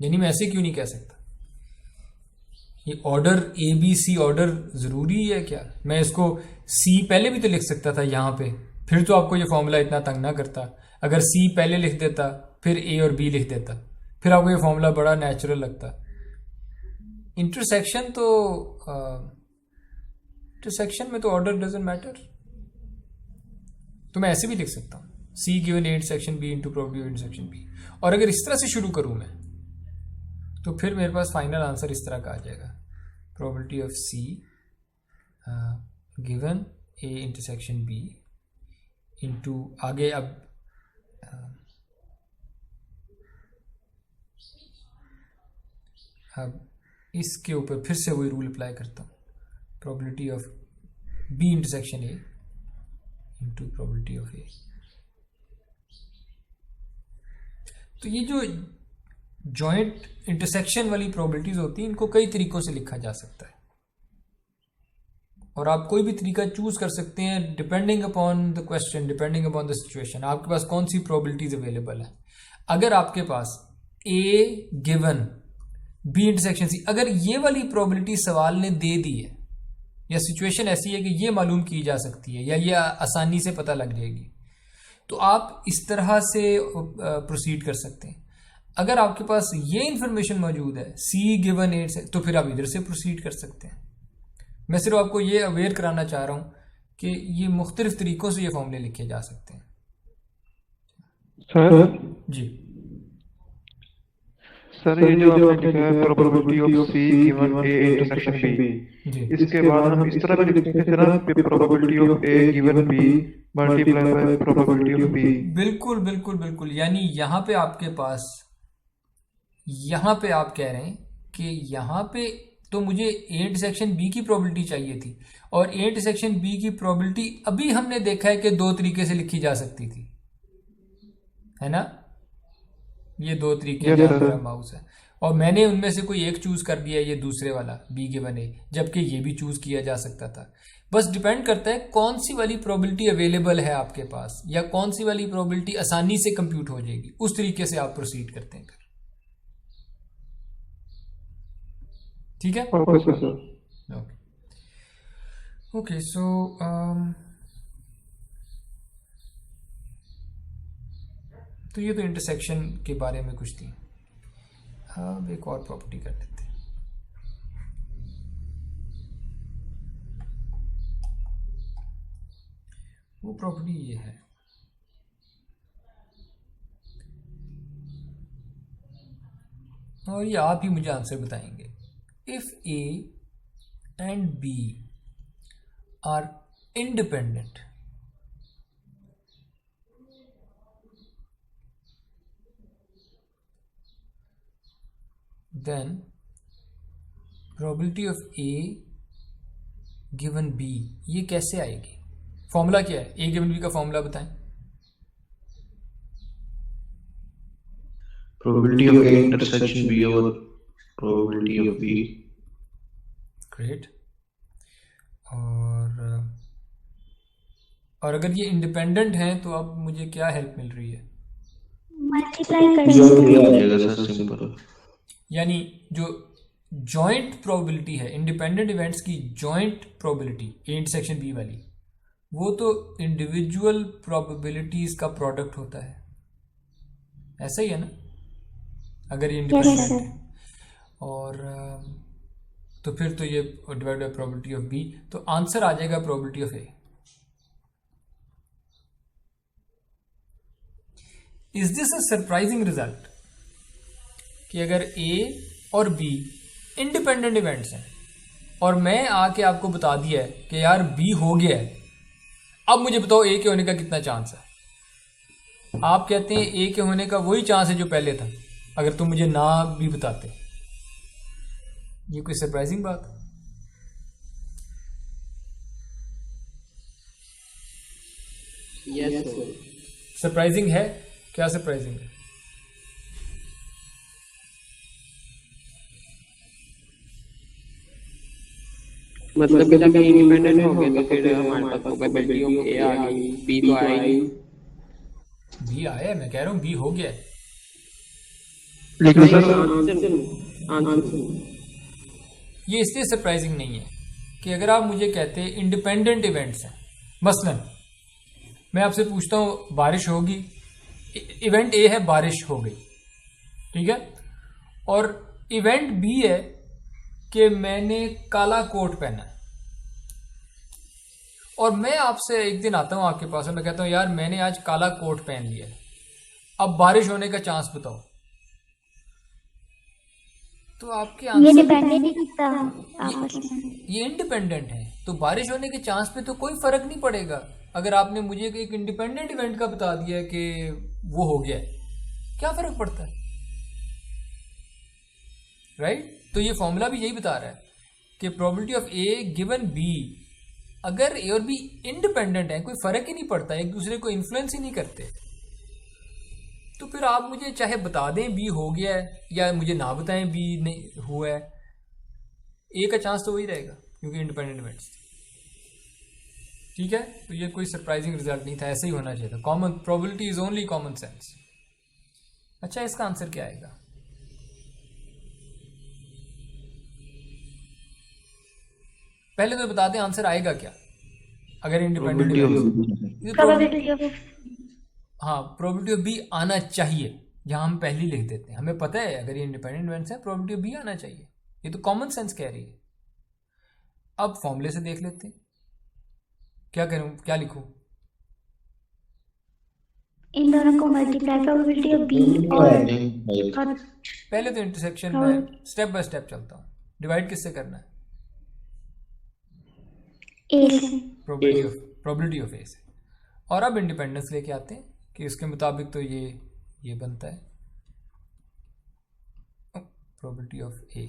यानी मैं ऐसे क्यों नहीं कह सकता? ये ऑर्डर ABC ऑर्डर जरूरी है क्या? मैं इसको C पहले भी तो लिख सकता था यहाँ पे, फिर तो आपको ये फॉर्मूला इतना तंग ना करता। अगर C पहले लिख देता फिर A और B लिख देता, फिर आपको ये फॉर्मूला बड़ा नेचुरल लगता। इंटरसेक्शन तो इंटरसेक्शन में तो ऑर्डर डजंट मैटर, तो मैं ऐसे भी लिख सकता हूँ C given A intersection B into probability of intersection B। और अगर इस तरह से शुरू करूँ मैं, तो फिर मेरे पास फाइनल आंसर इस तरह का आ जाएगा, probability of C given A intersection B into आगे। अब इसके ऊपर फिर से वही रूल अप्लाई करता हूँ, probability of B intersection A into probability of A। तो ये जो जॉइंट इंटरसेक्शन वाली प्रोबेबिलिटीज होती हैं, इनको कई तरीकों से लिखा जा सकता है, और आप कोई भी तरीका चूज कर सकते हैं depending upon the question, depending upon the situation, आपके पास कौन सी प्रोबेबिलिटीज अवेलेबल है। अगर आपके पास A given B intersection C, अगर ये वाली प्रोबेबिलिटी सवाल ने दे दी है, या सिचुएशन ऐसी है कि ये मालूम की जा सकती है, या ये आसानी से पता लग जाएगी, तो आप इस तरह से प्रोसीड कर सकते हैं। अगर आपके पास ये इंफॉर्मेशन मौजूद है C गिवन A से, तो फिर आप इधर से प्रोसीड कर सकते हैं। मैं सिर्फ आपको ये अवेयर कराना चाह रहा हूं कि ये मुख्तलिफ तरीकों से ये फॉर्मूले लिखे जा सकते हैं। सर जी सर, ये जो आपने लिखा है probability of C given A intersection B, जी, इसके बाद हम इस तरह भी लिख सकते हैं ना, probability of A given B multiply by probability of B। बिल्कुल बिल्कुल बिल्कुल। यानी यहाँ पे आपके पास, यहाँ पे आप कह रहे हैं कि यहाँ पे तो मुझे A इंटरसेक्शन B की प्रोबेबिलिटी चाहिए थी, और A इंटरसेक्शन B की प्रोबेबिलिटी अभी हमने देखा है कि 2 तरीके से लिखी जा सकती थी, है ना? ये 2 तरीके Yes, जहाँ sir. मेरा माउस है, और मैंने उनमें से कोई एक चूज कर दिया, ये दूसरे वाला बी गिवन ए, जबकि ये भी चूज किया जा सकता था। बस डिपेंड करता है कौन सी वाली प्रोबेबिलिटी अवेलेबल है आपके पास, या कौन सी वाली प्रोबेबिलिटी आसानी से कंप्यूट हो जाएगी, उस तरीके से आप प्रोसीड करते हैं। ठीक है, okay sir. Okay okay. So तो ये तो इंटरसेक्शन के बारे में कुछ थी। हाँ, एक और प्रॉपर्टी कर लेते हैं। वो प्रॉपर्टी ये है, और ये आप ही मुझे आंसर बताएंगे। If A and B are independent, then probability of A given B ये कैसे आएगी? फॉर्मूला क्या है? A given B का फॉर्मूला बताएं। Probability of A intersection B over probability of B. Great. और अगर ये इंडिपेंडेंट हैं तो अब मुझे क्या हेल्प मिल रही है? मल्टीप्लाई कर जो सकते भी आ हैं। जाएगा सर, सिंपल। यानी जो जॉइंट प्रोबेबिलिटी है, इंडिपेंडेंट इवेंट्स की joint probability A intersection B वाली, वो तो इंडिविजुअल प्रोबेबिलिटीज का प्रोडक्ट होता है, ऐसा ही है ना? अगर ये इंडिपेंडेंट sir. है, और तो फिर तो ये divide by probability of B, तो आंसर आ जाएगा probability of A. Is this a surprising result कि अगर ए और बी इंडिपेंडेंट इवेंट्स हैं और मैं आके आपको बता दिया है कि यार बी हो गया है, अब मुझे बताओ ए के होने का कितना चांस है? आप कहते हैं ए के होने का वही चांस है जो पहले था, अगर तुम मुझे ना भी बताते। ये कोई सरप्राइजिंग बात? Yes sir. सरप्राइजिंग है? क्या सरप्राइजिंग है? मतलब कि जब इंडिपेंडेंट हो गए तो फिर हमारे पास प्रोबेबिलिटी ऑफ ए आ गई, बी तो आई। बी आया है, मैं कह रहा हूँ बी हो गया है। लेकिन सर आंसर ये इसलिए सरप्राइजिंग नहीं है कि अगर आप मुझे कहते हैं इंडिपेंडेंट इवेंट्स हैं, मसलन मैं आपसे पूछता हूँ बारिश होगी, इवेंट ए है बारिश हो गई, ठीक है, और इवेंट बी है कि मैंने काला कोट पहना है, और मैं आपसे एक दिन आता हूं आपके पास और मैं कहता हूं यार मैंने आज काला कोट पहन लिया है, अब बारिश होने का चांस बताओ, तो आपके ये आंसर डिपेंड नहीं करता आपस में। ये इंडिपेंडेंट है, तो बारिश होने के चांस पे तो कोई फर्क नहीं पड़ेगा। अगर आपने मुझे एक इंडिपेंडेंट इवेंट का बता दिया कि वो हो गया है, क्या फर्क पड़ता है? राइट? तो ये फॉर्मूला भी यही बता रहा है कि probability of A given B, अगर ए और बी इंडिपेंडेंट है, कोई फर्क ही नहीं पड़ता, एक दूसरे को इन्फ्लुएंस ही नहीं करते, तो फिर आप मुझे चाहे बता दें बी हो गया है या मुझे ना बताएं बी नहीं हुआ है, ए का चांस तो वही रहेगा क्योंकि इंडिपेंडेंट इवेंट्स। ठीक है, तो ये कोई सरप्राइजिंग रिजल्ट नहीं था, ऐसे ही होना चाहिए था। Common probability is only common sense. अच्छा, इसका आंसर क्या आएगा? पहले तो बता दें आंसर आएगा क्या अगर इंडिपेंडेंट। प्रोबेबिलिटी ऑफ हाँ, प्रोबेबिलिटी ऑफ बी आना चाहिए, जहां हम पहले लिख देते हैं, हमें पता है अगर ये इंडिपेंडेंट इवेंट्स है प्रोबेबिलिटी ऑफ बी आना चाहिए, ये तो कॉमन सेंस कह रही है। अब फॉर्मूले से देख लेते हैं, क्या करूं, क्या लिखूं? इन दोनों को मल्टीप्लाई प्रोबेबिलिटी ऑफ बी और पहले तो इंटरसेक्शन में स्टेप बाय स्टेप चलता हूं। डिवाइड किससे करना है? ए से। प्रोबेबिलिटी ऑफ ए से। और अब इंडिपेंडेंस लेके आते हैं कि इसके मुताबिक तो ये बनता है प्रोबेबिलिटी ऑफ ए,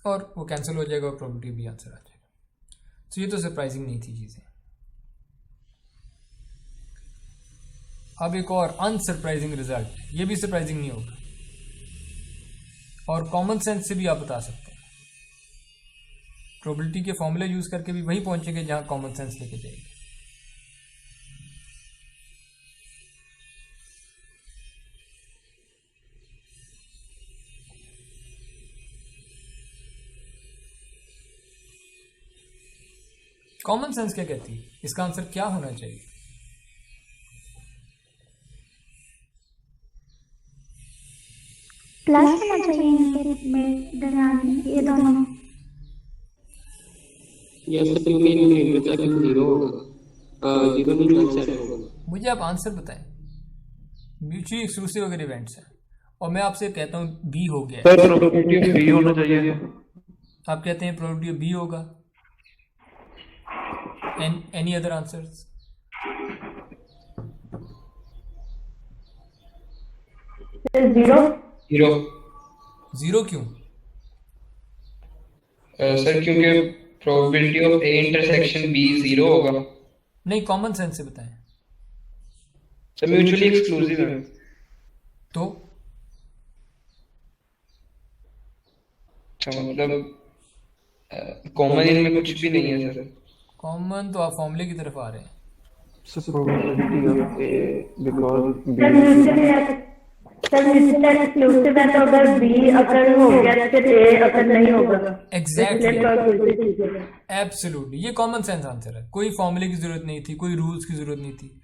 और वो कैंसिल हो जाएगा और प्रोबेबिलिटी बी आंसर आ जाएगा। तो ये तो सरप्राइजिंग नहीं थी चीजें। अब एक और अनसरप्राइजिंग रिजल्ट, ये भी सरप्राइजिंग नहीं होगा और कॉमन सेंस से भी आप बता सकते हैं। प्रोबेबिलिटी के फॉर्मूले यूज करके भी वहीं पहुंचेंगे जहां कॉमन सेंस लेके जाएगी। कॉमन सेंस क्या कहती है, इसका आंसर क्या होना चाहिए? प्लस होना चाहिए इनके दरमियान में ये दोनों। मुझे आप आंसर बताएं। म्यूचुअली एक्सक्लूसिव अगर इवेंट्स हैं और मैं आपसे कहता हूं बी हो गया है, सर प्रोबेबिलिटी ऑफ बी होना चाहिए। आप कहते हैं प्रोबेबिलिटी ऑफ बी होगा। Any other answers? Zero. Zero. Zero क्यों? सर क्योंकि probability of A intersection B zero होगा। नहीं, कॉमन सेंस से बताएं। सर म्यूचुअली एक्सक्लूसिव है तो मतलब कॉमन इनमें कुछ भी नहीं है सर। कॉमन तो आप फॉर्मूले की तरफ आ रहे हैं। सर म्यूचुअली एक्सक्लूसिव है तो अगर बी अकर हो गया तो ए अकर नहीं होगा। एग्जैक्टली, एब्सोल्युटली, ये कॉमन सेंस आंसर है। कोई फॉर्मूले की जरूरत नहीं थी, कोई रूल्स की जरूरत नहीं थी।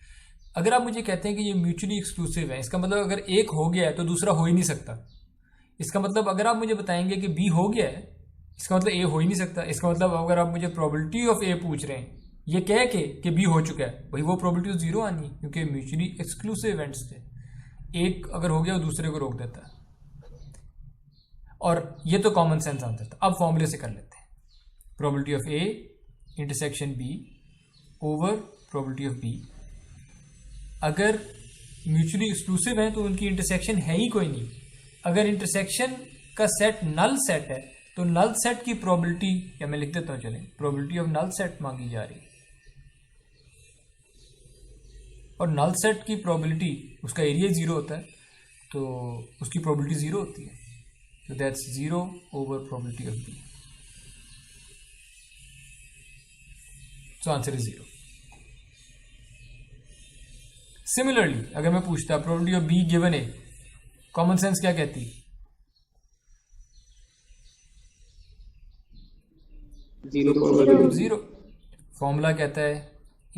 अगर आप मुझे कहते हैं कि ये म्यूचुअली एक्सक्लूसिव है, इसका मतलब अगर एक हो गया है तो दूसरा हो ही नहीं सकता। इसका मतलब अगर आप मुझे बताएंगे कि बी हो गया है, इसका मतलब ए हो ही नहीं सकता। इसका मतलब अगर आप मुझे प्रोबेबिलिटी ऑफ ए पूछ रहे हैं ये कह के कि बी हो चुका है, वही वो प्रोबेबिलिटी जीरो आनी है, क्योंकि म्यूचुअली एक्सक्लूसिव इवेंट्स थे। एक अगर हो गया वो दूसरे को रोक देता है। और ये तो कॉमन सेंस आंसर था। अब फॉर्मूले से कर लेते हैं। Probability of A intersection B over probability of B. अगर म्यूचुअली एक्सक्लूसिव है तो उनकी इंटरसेक्शन है ही कोई नहीं। अगर इंटरसेक्शन का सेट नल सेट है तो नल सेट की प्रोबेबिलिटी, या मैं लिख देता हूं, चलें, प्रोबेबिलिटी ऑफ नल सेट मांगी जा रही है और नल सेट की प्रोबेबिलिटी, उसका एरिया जीरो होता है तो उसकी प्रोबेबिलिटी जीरो होती है। तो that's zero over probability of B. So answer is zero. Similarly अगर मैं पूछता probability of B given A, common sense क्या कहती? जीरो। फॉर्मूला कहता है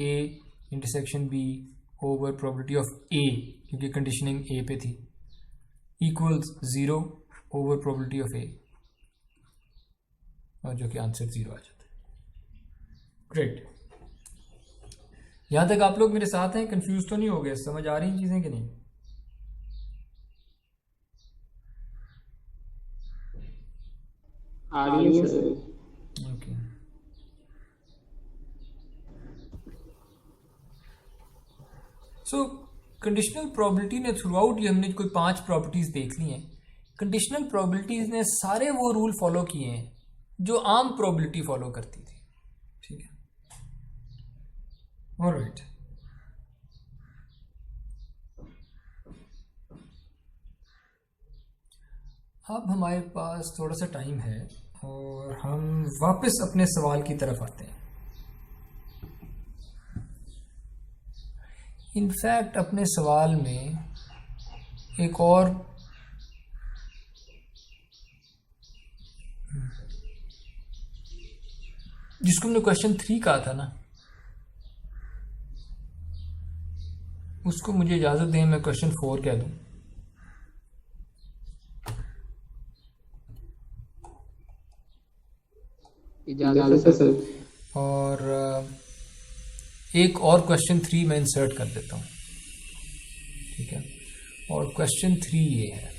A intersection B over probability of A, क्योंकि कंडीशनिंग ए पे थी, equals zero over probability of A, और जो कि आंसर जीरो आ जाता है। ग्रेट। यहां तक आप लोग मेरे साथ हैं? कंफ्यूज तो नहीं हो गए? समझ आ रही हैं चीजें कि नहीं? आ रही है सर। ओके। सो कंडीशनल प्रोबेबिलिटी ने थ्रू आउट, ये हमने कोई 5 प्रॉपर्टीज देख ली हैं। कंडीशनल प्रोबेबिलिटीज ने सारे वो रूल फॉलो किए हैं जो आम प्रोबेबिलिटी फॉलो करती थी। ठीक है, ऑलराइट। अब हमारे पास थोड़ा सा टाइम है और हम वापस अपने सवाल की तरफ आते हैं। इनफैक्ट अपने सवाल में एक और जिसको हमने क्वेश्चन 3 कहा था ना, उसको मुझे इजाजत दें मैं क्वेश्चन 4 कह दूं। इजाजत है सर। और एक और क्वेश्चन 3 मैं इंसर्ट कर देता हूं। ठीक है, और क्वेश्चन 3 ये है,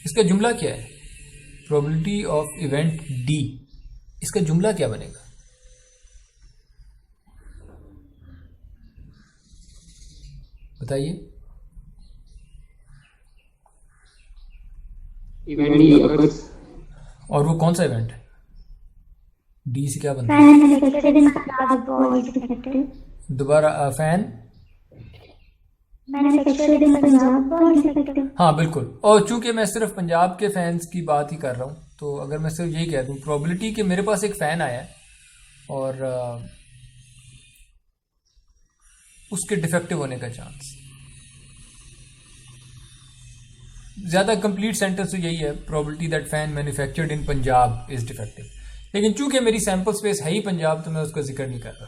इसका जुमला क्या है? प्रोबेबिलिटी ऑफ इवेंट डी, इसका जुमला क्या बनेगा? बताइए। इवेंट नहीं होगा। और वो कौन सा इवेंट है? डी से क्या बनता है? Fan manufactured in Punjab was defective. दोबारा fan Manufactured in Punjab was defective. हाँ बिल्कुल। और चूंकि मैं सिर्फ पंजाब के फैंस की बात ही कर रहा हूँ, तो अगर मैं सिर्फ यही कह दूँ प्रोबेबिलिटी कि मेरे पास एक फ़ैन आया है और उसके डिफेक्टिव होने का चांस, ज़्यादा कंप्लीट सेंटेंस तो यही है, probability that fan manufactured in Punjab is defective. लेकिन चूंकि मेरी सैंपल स्पेस है ही पंजाब, तो मैं उसका जिक्र नहीं कर रहा।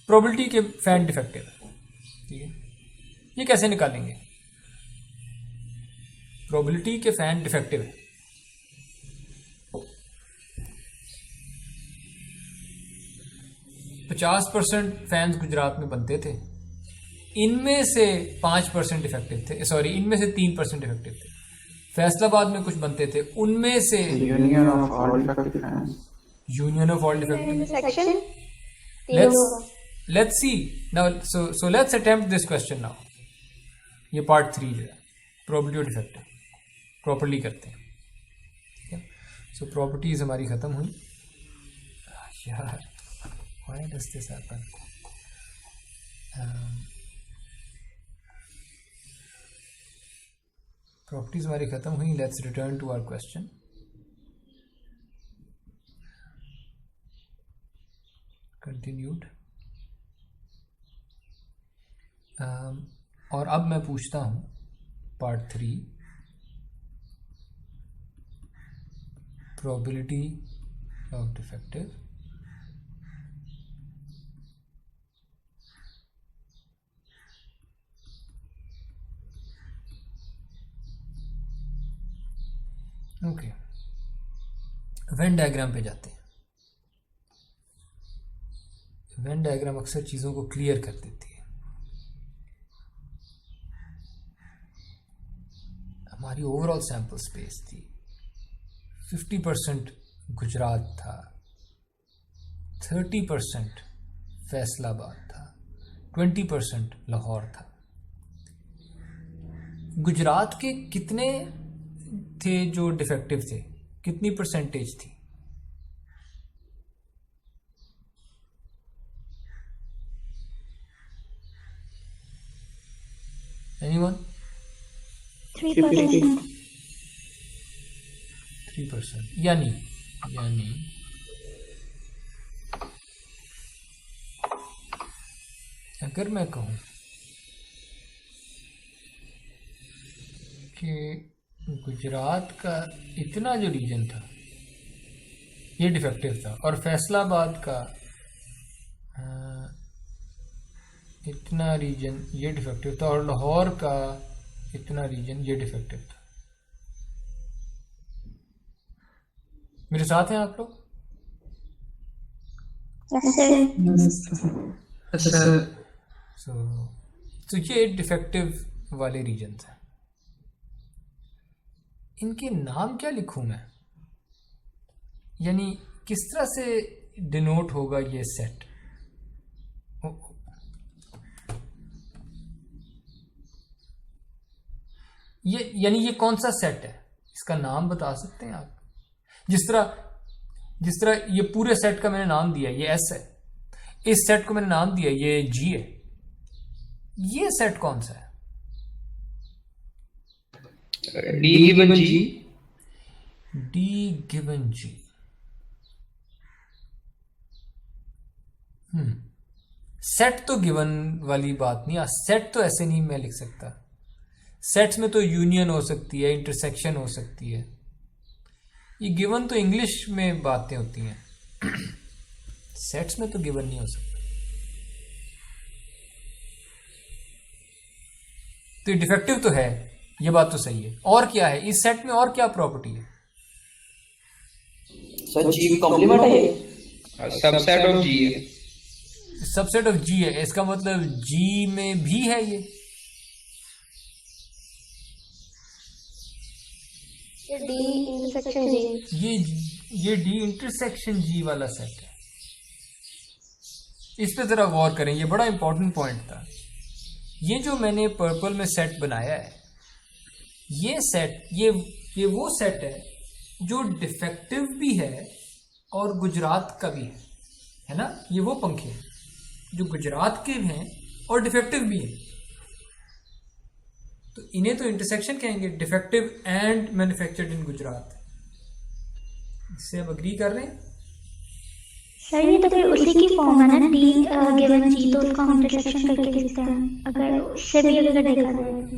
प्रोबेबिलिटी के फैन डिफेक्टिव है, ठीक है। ये कैसे निकालेंगे? प्रोबेबिलिटी के फैन डिफेक्टिव है, %50 फैंस गुजरात में बनते थे, इनमें से 5% डिफेक्टिव थे, सॉरी इनमें से 3% डिफेक्टिव थे। फैसलाबाद में कुछ बनते थे, उनमें से union of all defective fans. Union of all defective. Section let's see now, so let's attempt this question now। ये पार्ट 3 जो है प्रोबेबिलिटी और डिफेक्टिव प्रॉपर्ली करते हैं, ठीक है। सो प्रॉपर्टीज हमारी खत्म हुई। यार why does this happen? Properties हमारी खत्म हुई। Let's return to our question. Continued. और अब मैं पूछता हूँ part 3, probability of defective. Okay, Venn diagram पे जाते हैं। वेन डायग्राम अक्सर चीज़ों को क्लियर कर देती है। हमारी ओवरऑल सैंपल स्पेस थी, 50% गुजरात था, 30% फैसलाबाद था, 20% लाहौर था। गुजरात के कितने थे जो डिफेक्टिव थे? कितनी परसेंटेज थी? एनीवन? 3%. 3%। यानी अगर मैं कहूं कि गुजरात का इतना जो रीजन था ये डिफेक्टिव था, और फैसलाबाद का इतना रीजन ये डिफेक्टिव था, और लाहौर का इतना रीजन ये डिफेक्टिव था। मेरे साथ हैं आप लोग? तो ये डिफेक्टिव वाले रीजन हैं। इनके नाम क्या लिखूं मैं? यानी किस तरह से डिनोट होगा ये सेट? ये कौन सा सेट है? इसका नाम बता सकते हैं आप? जिस तरह ये पूरे सेट का मैंने नाम दिया ये एस है, इस सेट को मैंने नाम दिया ये जी है। ये सेट कौन सा है? डी गिवन जी। डी गिवन जी। सेट तो गिवन वाली बात नहीं। सेट तो ऐसे नहीं मैं लिख सकता। सेट्स में तो यूनियन हो सकती है, इंटरसेक्शन हो सकती है। ये गिवन तो इंग्लिश में बातें होती हैं, सेट्स में तो गिवन नहीं हो सकता। तो ये डिफेक्टिव तो है, ये बात तो सही है। और क्या है इस सेट में? और क्या प्रॉपर्टी है? सर जी कॉम्प्लीमेंट है, सबसेट ऑफ जी है। सबसेट ऑफ जी है, इसका मतलब जी में भी है ये डी इंटरसेक्शन जी। ये डी इंटरसेक्शन जी वाला सेट है। इस पे जरा गौर करें, ये बड़ा इंपॉर्टेंट पॉइंट था। ये जो मैंने पर्पल में सेट बनाया है, ये सेट ये वो सेट है जो डिफेक्टिव भी है और गुजरात का भी है ना। ये वो पंखे हैं जो गुजरात के हैं और डिफेक्टिव भी हैं, तो इन्हें तो इंटरसेक्शन कहेंगे, defective and manufactured in Gujarat. इससे आप अग्री कर रहे हैं? सर ये तो फिर उसी की फॉर्म है ना, डी गिवन जी, तो उसका हम इंटरसेक्शन करके लिखते हैं अगर उससे भी अगर देखा जाए तो।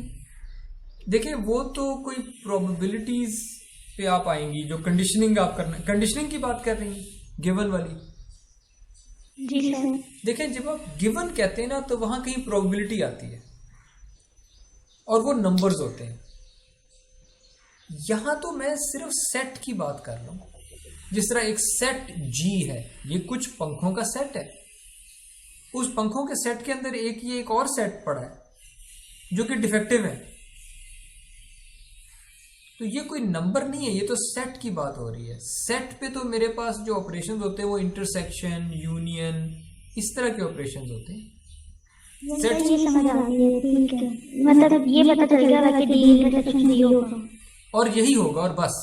देखिए वो तो कोई प्रोबेबिलिटीज पे आप आएंगी, जो कंडीशनिंग आप करना, कंडीशनिंग की बात कर रही हैं गिवन वाली। जी सर। देखिए जब आप गिवन कहते हैं ना तो वहां कहीं प्रोबेबिलिटी आती है और वो नंबर्स होते हैं। यहां तो मैं सिर्फ सेट की बात कर रहा हूं। जिस तरह एक सेट जी है, ये कुछ पंखों का सेट है, उस पंखों के सेट के अंदर एक और सेट पड़ा है जो कि डिफेक्टिव है, तो ये कोई नंबर नहीं है, ये तो सेट की बात हो रही है। सेट पे तो मेरे पास जो ऑपरेशंस होते हैं वो इंटरसेक्शन, यूनियन, इस तरह के ऑपरेशंस होते हैं। सेट ये समझ आ रही है, ठीक है, मतलब ये पता चल गया कि डी इंटरसेक्शन जी होगा और यही होगा, और बस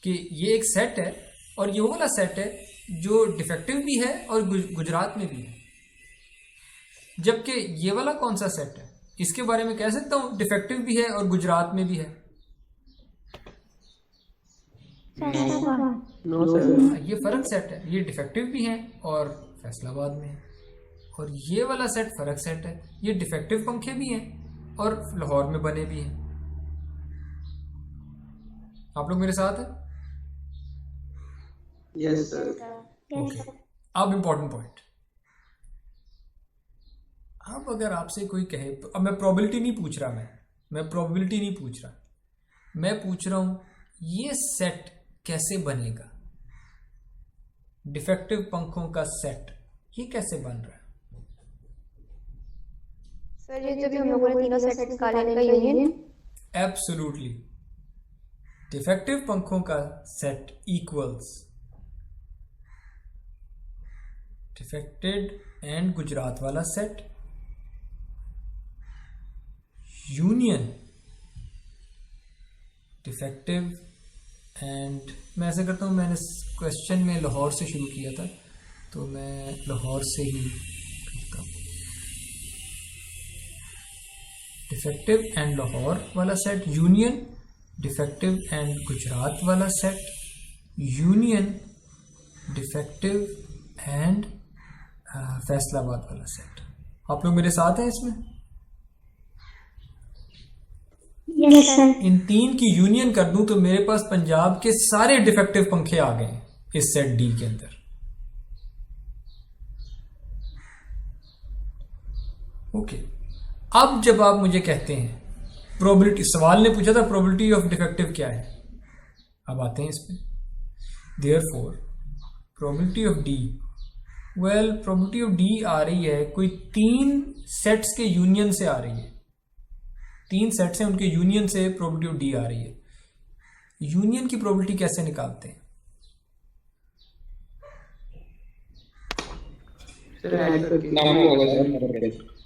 कि ये एक सेट है और ये वो वाला सेट है जो डिफेक्टिव भी है और गुजरात में भी है। जबकि ये वाला कौन सा सेट है, इसके बारे में कह सकता हूं डिफेक्टिव भी है और गुजरात में भी है। नो सर, ये फर्क सेट है, ये डिफेक्टिव भी है और फैसलाबाद में है। और ये वाला सेट फर्क सेट है, ये डिफेक्टिव पंखे भी हैं और लाहौर में बने भी हैं। आप लोग मेरे साथ हैं? Yes sir. ओके, अब इंपॉर्टेंट पॉइंट। अब अगर आपसे कोई कहे, अब मैं प्रोबेबिलिटी नहीं पूछ रहा, मैं प्रोबेबिलिटी नहीं पूछ रहा, मैं पूछ रहा हूं ये सेट कैसे बनेगा, डिफेक्टिव पंखों का सेट ये कैसे बन रहा है। सर ये जब हम लोगों ने तीनों सेट निकाले इनका यूनियन। एब्सोल्युटली, डिफेक्टिव पंखों का set equals defected and Gujarat वाला सेट यूनियन डिफेक्टिव एंड, मैं ऐसे करता हूं, मैंने क्वेश्चन में लाहौर से शुरू किया था तो मैं लाहौर से ही करता हूं। डिफेक्टिव एंड लाहौर वाला set union defective and Gujarat वाला set union defective and Faisalabad वाला सेट। आप लोग मेरे साथ हैं इसमें? Yes sir. इन तीन की यूनियन कर दूं तो मेरे पास पंजाब के सारे डिफेक्टिव पंखे आ गए इस सेट डी के अंदर। ओके, अब जब आप मुझे कहते हैं प्रोबेबिलिटी, सवाल ने पूछा था प्रोबेबिलिटी ऑफ डिफेक्टिव क्या है, अब आते हैं इस पे। Therefore probability of D, well probability of D आ रही है कोई तीन सेट्स के यूनियन से आ रही है, तीन सेट्स हैं उनके यूनियन से प्रोबेबिलिटी ऑफ डी आ रही है। यूनियन की प्रोबेबिलिटी कैसे निकालते हैं?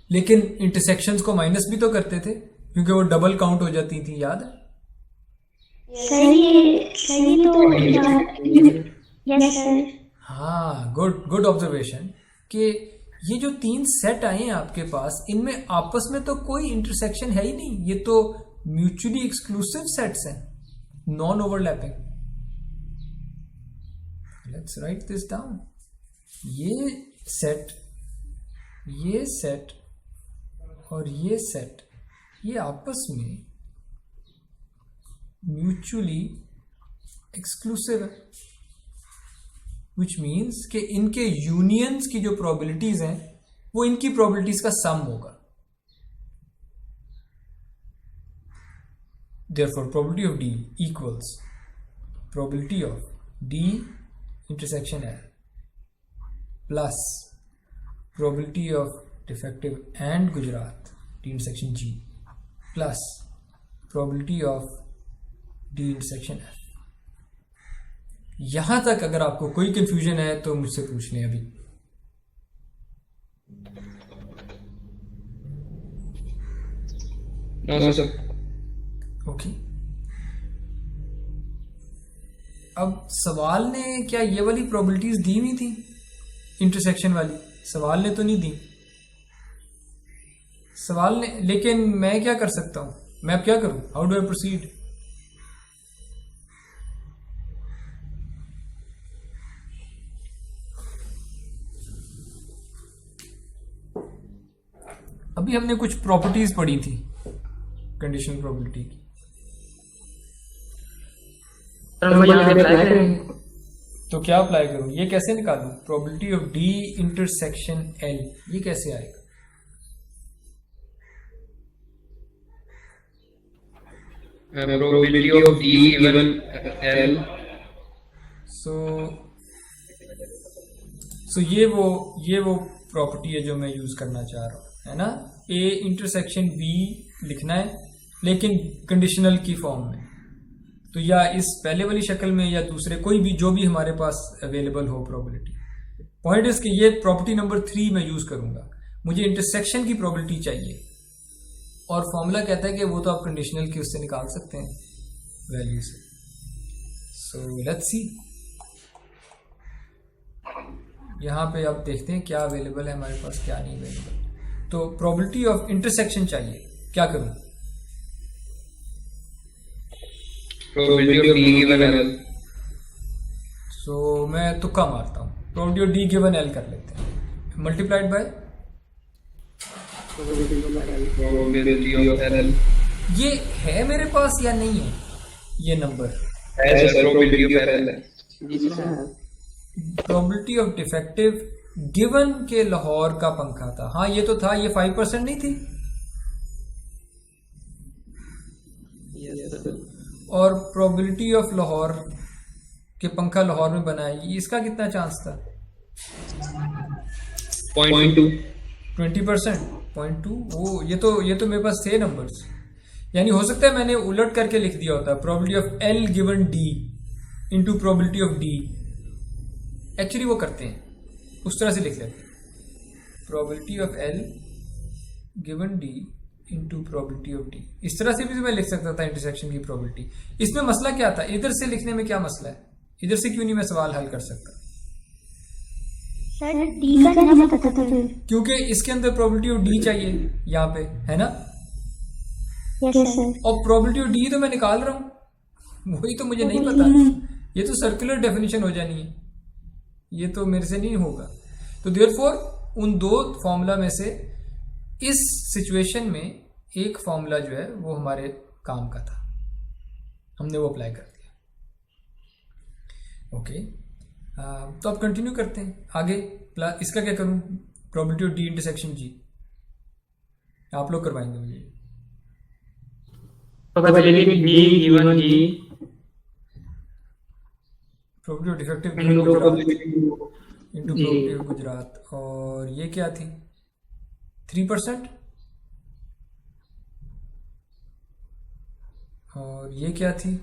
लेकिन इंटरसेक्शंस को माइनस भी तो करते थे क्योंकि वो डबल काउंट हो जाती थी, याद है? सही तो यस सर। हाँ, गुड ऑब्जर्वेशन कि ये जो तीन सेट आए हैं आपके पास, इनमें आपस में तो कोई इंटरसेक्शन है ही नहीं, ये तो म्यूचुअली एक्सक्लूसिव सेट्स हैं, non overlapping. Let's write this down. ये सेट और ये सेट, ये आपस में म्यूचुअली एक्सक्लूसिव है, विच मीन्स कि इनके यूनियंस की जो प्रोबेबिलिटीज हैं वो इनकी प्रोबेबिलिटीज का सम होगा। Therefore probability of D equals probability of D intersection L plus probability of defective and Gujarat D intersection G plus probability of D intersection F. यहां तक अगर आपको कोई कंफ्यूजन है तो मुझसे पूछ लें अभी। ओके, अब सवाल ने क्या ये वाली प्रोबेबिलिटीज दी हुई थी, इंटरसेक्शन वाली? सवाल ने तो नहीं दी सवाल ने, लेकिन मैं क्या कर सकता हूं? मैं अब क्या करूं? How do I proceed? अभी हमने कुछ प्रॉपर्टीज पढ़ी थी कंडीशनल प्रोबेबिलिटी की, तो क्या अप्लाई करूं? ये कैसे निकालूं? Probability of D intersection L, ये कैसे आएगा? Probability of D given L. सो ये वो प्रॉपर्टी है जो मैं यूज करना चाह रहा हूं, है ना? ए इंटरसेक्शन बी लिखना है, लेकिन कंडीशनल की फॉर्म में, तो या इस पहले वाली शक्ल में या दूसरे, कोई भी जो भी हमारे पास अवेलेबल हो प्रोबेबिलिटी। पॉइंट इज कि ये प्रॉपर्टी नंबर 3 मैं यूज करूंगा। मुझे इंटरसेक्शन की प्रोबेबिलिटी चाहिए, और फॉर्मूला कहता है कि वो तो आप कंडीशनल की उससे निकाल सकते हैं, वैल्यू से। सो लेट्स सी, यहाँ पे आप देखते हैं क्या अवेलेबल है हमारे पास, क्या नहीं अवेलेबल। तो प्रोबेबिलिटी ऑफ इंटरसेक्शन चाहिए, क्या करूं? Probability of D given L. सो मैं तुक्का मारता हूं, probability of D given L कर लेते हैं, multiplied by Probability of L. ये है मेरे पास या नहीं है ये number? As probability of L. Probability of defective given के लाहौर का पंखा था, हाँ ये तो था, ये 5% नहीं थी? और प्रोबेबिलिटी ऑफ लाहौर के पंखा लाहौर में बना है, इसका कितना चांस था? 0.2. 20%, 0.2। वो ये तो मेरे पास थे नंबर्स, यानी हो सकता है मैंने उलट करके लिख दिया होता, probability of L given D into probability of D. Actually वो करते हैं उस तरह से लिख लेते हैं, probability of L given D into probability of D. इस तरह से भी मैं लिख सकता था इंटरसेक्शन की प्रोबेबिलिटी। इसमें मसला क्या था? इधर से लिखने में क्या मसला है? इधर से क्यों नहीं मैं सवाल हल कर सकता? सर डी का नहीं पता था फिर। क्योंकि इसके अंदर प्रोबेबिलिटी ऑफ डी चाहिए यहाँ पे, है ना? Yes sir. और प्रोबेबिलिटी ऑफ डी तो मैं निकाल रहा हूँ, वही तो मुझे नहीं पता। ये तो सर्कुलर डेफिनेशन हो जानी है, ये तो मेरे से नहीं होगा। तो देयरफॉर उन दो फॉर्मूला में से इस सिचुएशन में एक फॉर्मूला जो है वो हमारे काम का था, हमने वो अप्लाई कर दिया। ओके, तो अब कंटिन्यू करते हैं आगे। इसका क्या करूं? प्रोबेबिलिटी ऑफ डी इंटरसेक्शन जी आप लोग करवाएंगे मुझे। Probability D given G probability of defective into probability into probability of Gujarat, और ये क्या थी? 3%, और ये क्या थी?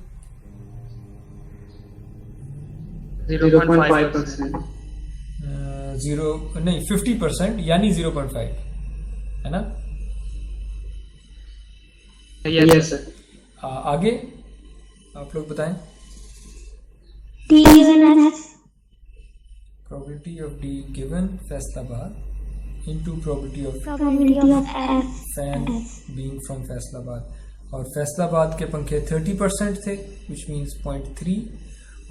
0.5%. 50% यानी 0.5, है ना? Yes sir. आगे आप लोग बताएं। D given F, probability of D given Faisalabad into probability of probability of F fan being from Faisalabad, और फैसलाबाद के पंखे 30% थे, विच मीन्स 0.3,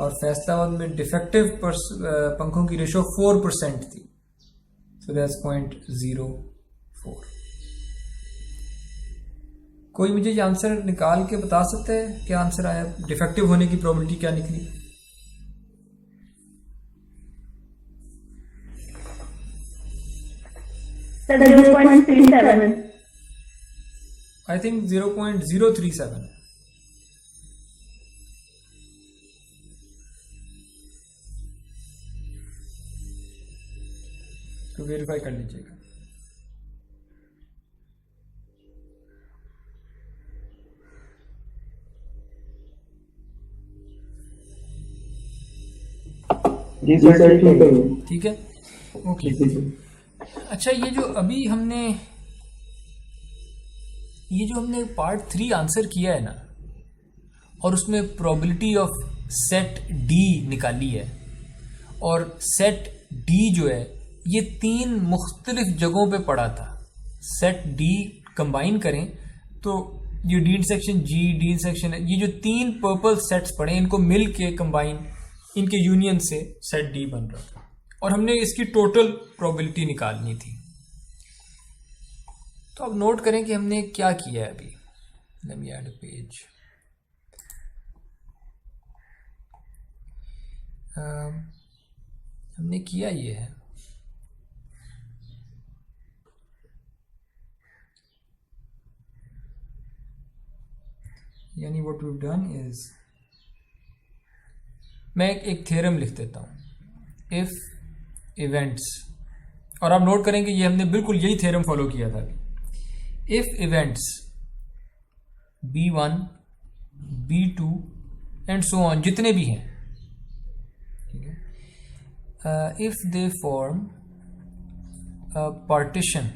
और फैसलाबाद में डिफेक्टिव पंखों की रेशो 4% थी, सो दैट्स 0.04। कोई मुझे ये आंसर निकाल के बता सकता है क्या आंसर आया? डिफेक्टिव होने की प्रोबेबिलिटी क्या निकली? सर 0.37. I think 0.037। तो वेरीफाई कर लीजिएगा। जी सर ठीक है। ठीक है, ओके। अच्छा, ये जो हमने पार्ट 3 आंसर किया है ना, और उसमें प्रोबेबिलिटी ऑफ सेट डी निकाली है, और सेट डी जो है ये 3 मुख्तलिफ जगहों पे पड़ा था। सेट डी कंबाइन करें तो ये डी इंटरसेक्शन जी, डी इंटरसेक्शन, ये जो 3 पर्पल सेट्स पड़े इनको मिल के कंबाइन, इनके यूनियन से सेट डी बन रहा था, और हमने इसकी टोटल प्रोबेबिलिटी निकालनी थी। तो अब नोट करें कि हमने क्या किया है अभी। Let me add a page. हमने किया ये है, यानी what we have done is, मैं एक थ्योरम लिख देता हूं, इफ इवेंट्स, और आप नोट करेंगे ये हमने बिल्कुल यही थ्योरम फॉलो किया था। If events B1 B2 and so on, जितने भी हैं, if they form a partition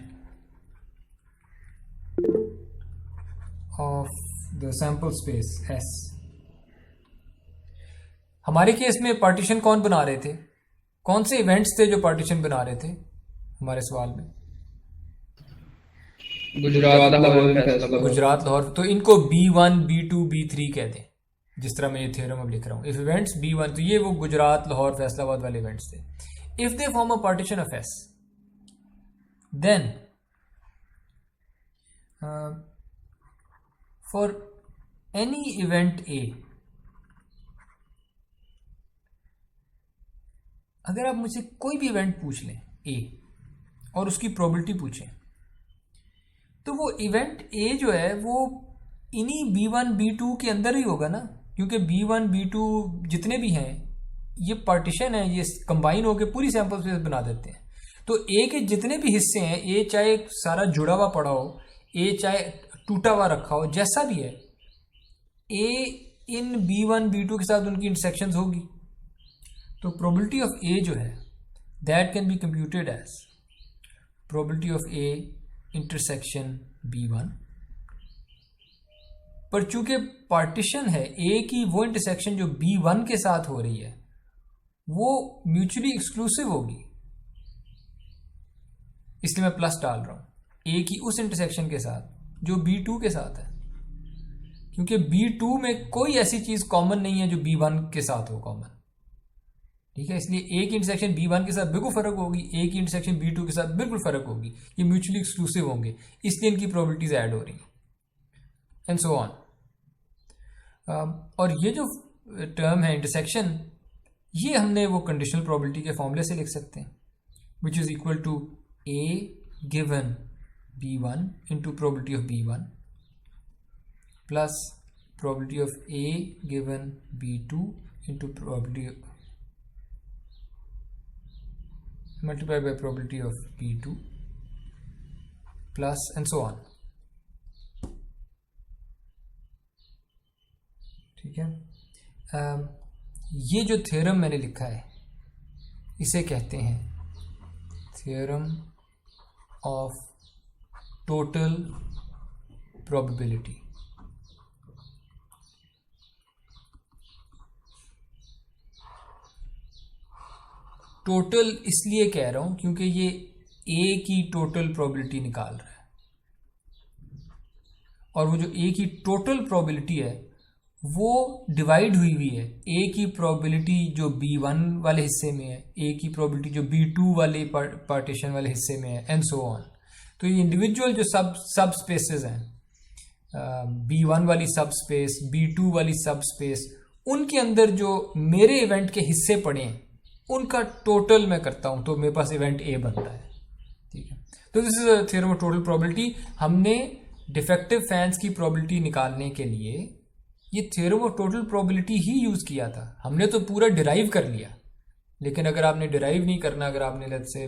of the sample space S, हमारे केस में पार्टीशन कौन बना रहे थे, कौन से इवेंट्स थे जो पार्टीशन बना रहे थे हमारे सवाल में? गुजरात लाहौर। तो इनको B1 B2 B3 कह दें, जिस तरह मैं ये थ्योरम अब लिख रहा हूँ। इफ इवेंट्स B1, तो ये वो गुजरात, लाहौर, फैसलाबाद वाले इवेंट्स थे। If they form a partition of S, then for any event A, अगर आप मुझसे कोई भी इवेंट पूछ लें A और उसकी प्रोबेबिलिटी पूछें, तो वो इवेंट A जो है वो इन्हीं B1 B2 के अंदर ही होगा ना, क्योंकि B1 B2 जितने भी हैं ये पार्टीशन है, ये कंबाइन होकर पूरी सैंपल स्पेस बना देते हैं। तो A के जितने भी हिस्से हैं, A चाहे सारा जुड़ा हुआ पड़ा हो, A चाहे टूटा हुआ रखा हो, जैसा भी है, A इन B1 B2 के साथ उनकी इंटरसेक्शंस होगी। तो प्रोबेबिलिटी ऑफ A जो है that can be computed as probability of A intersection B1, पर चूंकि पार्टीशन है A की वो इंटरसेक्शन जो B1 के साथ हो रही है वो म्यूचुअली एक्सक्लूसिव होगी, इसलिए मैं प्लस डाल रहा हूं A की उस इंटरसेक्शन के साथ जो B2 के साथ है, क्योंकि B2 में कोई ऐसी चीज कॉमन नहीं है जो B1 के साथ हो कॉमन। ठीक है, इसलिए A की इंटरसेक्शन B1 के साथ बिल्कुल फर्क होगी, A की इंटरसेक्शन B2 के साथ बिल्कुल फर्क होगी, ये म्यूचुअली एक्सक्लूसिव होंगे, इसलिए इनकी प्रोबेबिलिटीज ऐड हो रही हैं एंड सो ऑन। और ये जो टर्म है इंटरसेक्शन, ये हमने वो कंडीशनल प्रोबेबिलिटी के फॉर्मूले से लिख सकते हैं, which is equal to A given B1 into probability of B1 plus probability of A given B2 into probability multiplied by probability of B2 plus and so on। ठीक है, ये जो थ्योरम मैंने लिखा है इसे कहते हैं theorem of total probability. Total इसलिए कह रहा हूं क्योंकि ये A की टोटल प्रोबेबिलिटी निकाल रहा है, और वो जो A की टोटल प्रोबेबिलिटी है वो डिवाइड हुई है A की प्रोबेबिलिटी जो B1 वाले हिस्से में है, A की प्रोबेबिलिटी जो B2 वाले पार्टीशन वाले हिस्से में है एंड सो ऑन। तो ये इंडिविजुअल जो सब स्पेसेस हैं, B1 वाली सब स्पेस, B2 वाली सब स्पेस, उनके अंदर जो मेरे इवेंट के हिस्से पड़े हैं उनका टोटल मैं करता हूं तो मेरे पास इवेंट A बनता है। ठीक है, तो this is theorem of total probability. हमने डिफेक्टिव फैंस की प्रोबेबिलिटी निकालने के लिए ये theorem of total probability he use किया था। हमने तो पूरा डिराइव कर लिया, लेकिन अगर आपने डिराइव नहीं करना, अगर आपने let's say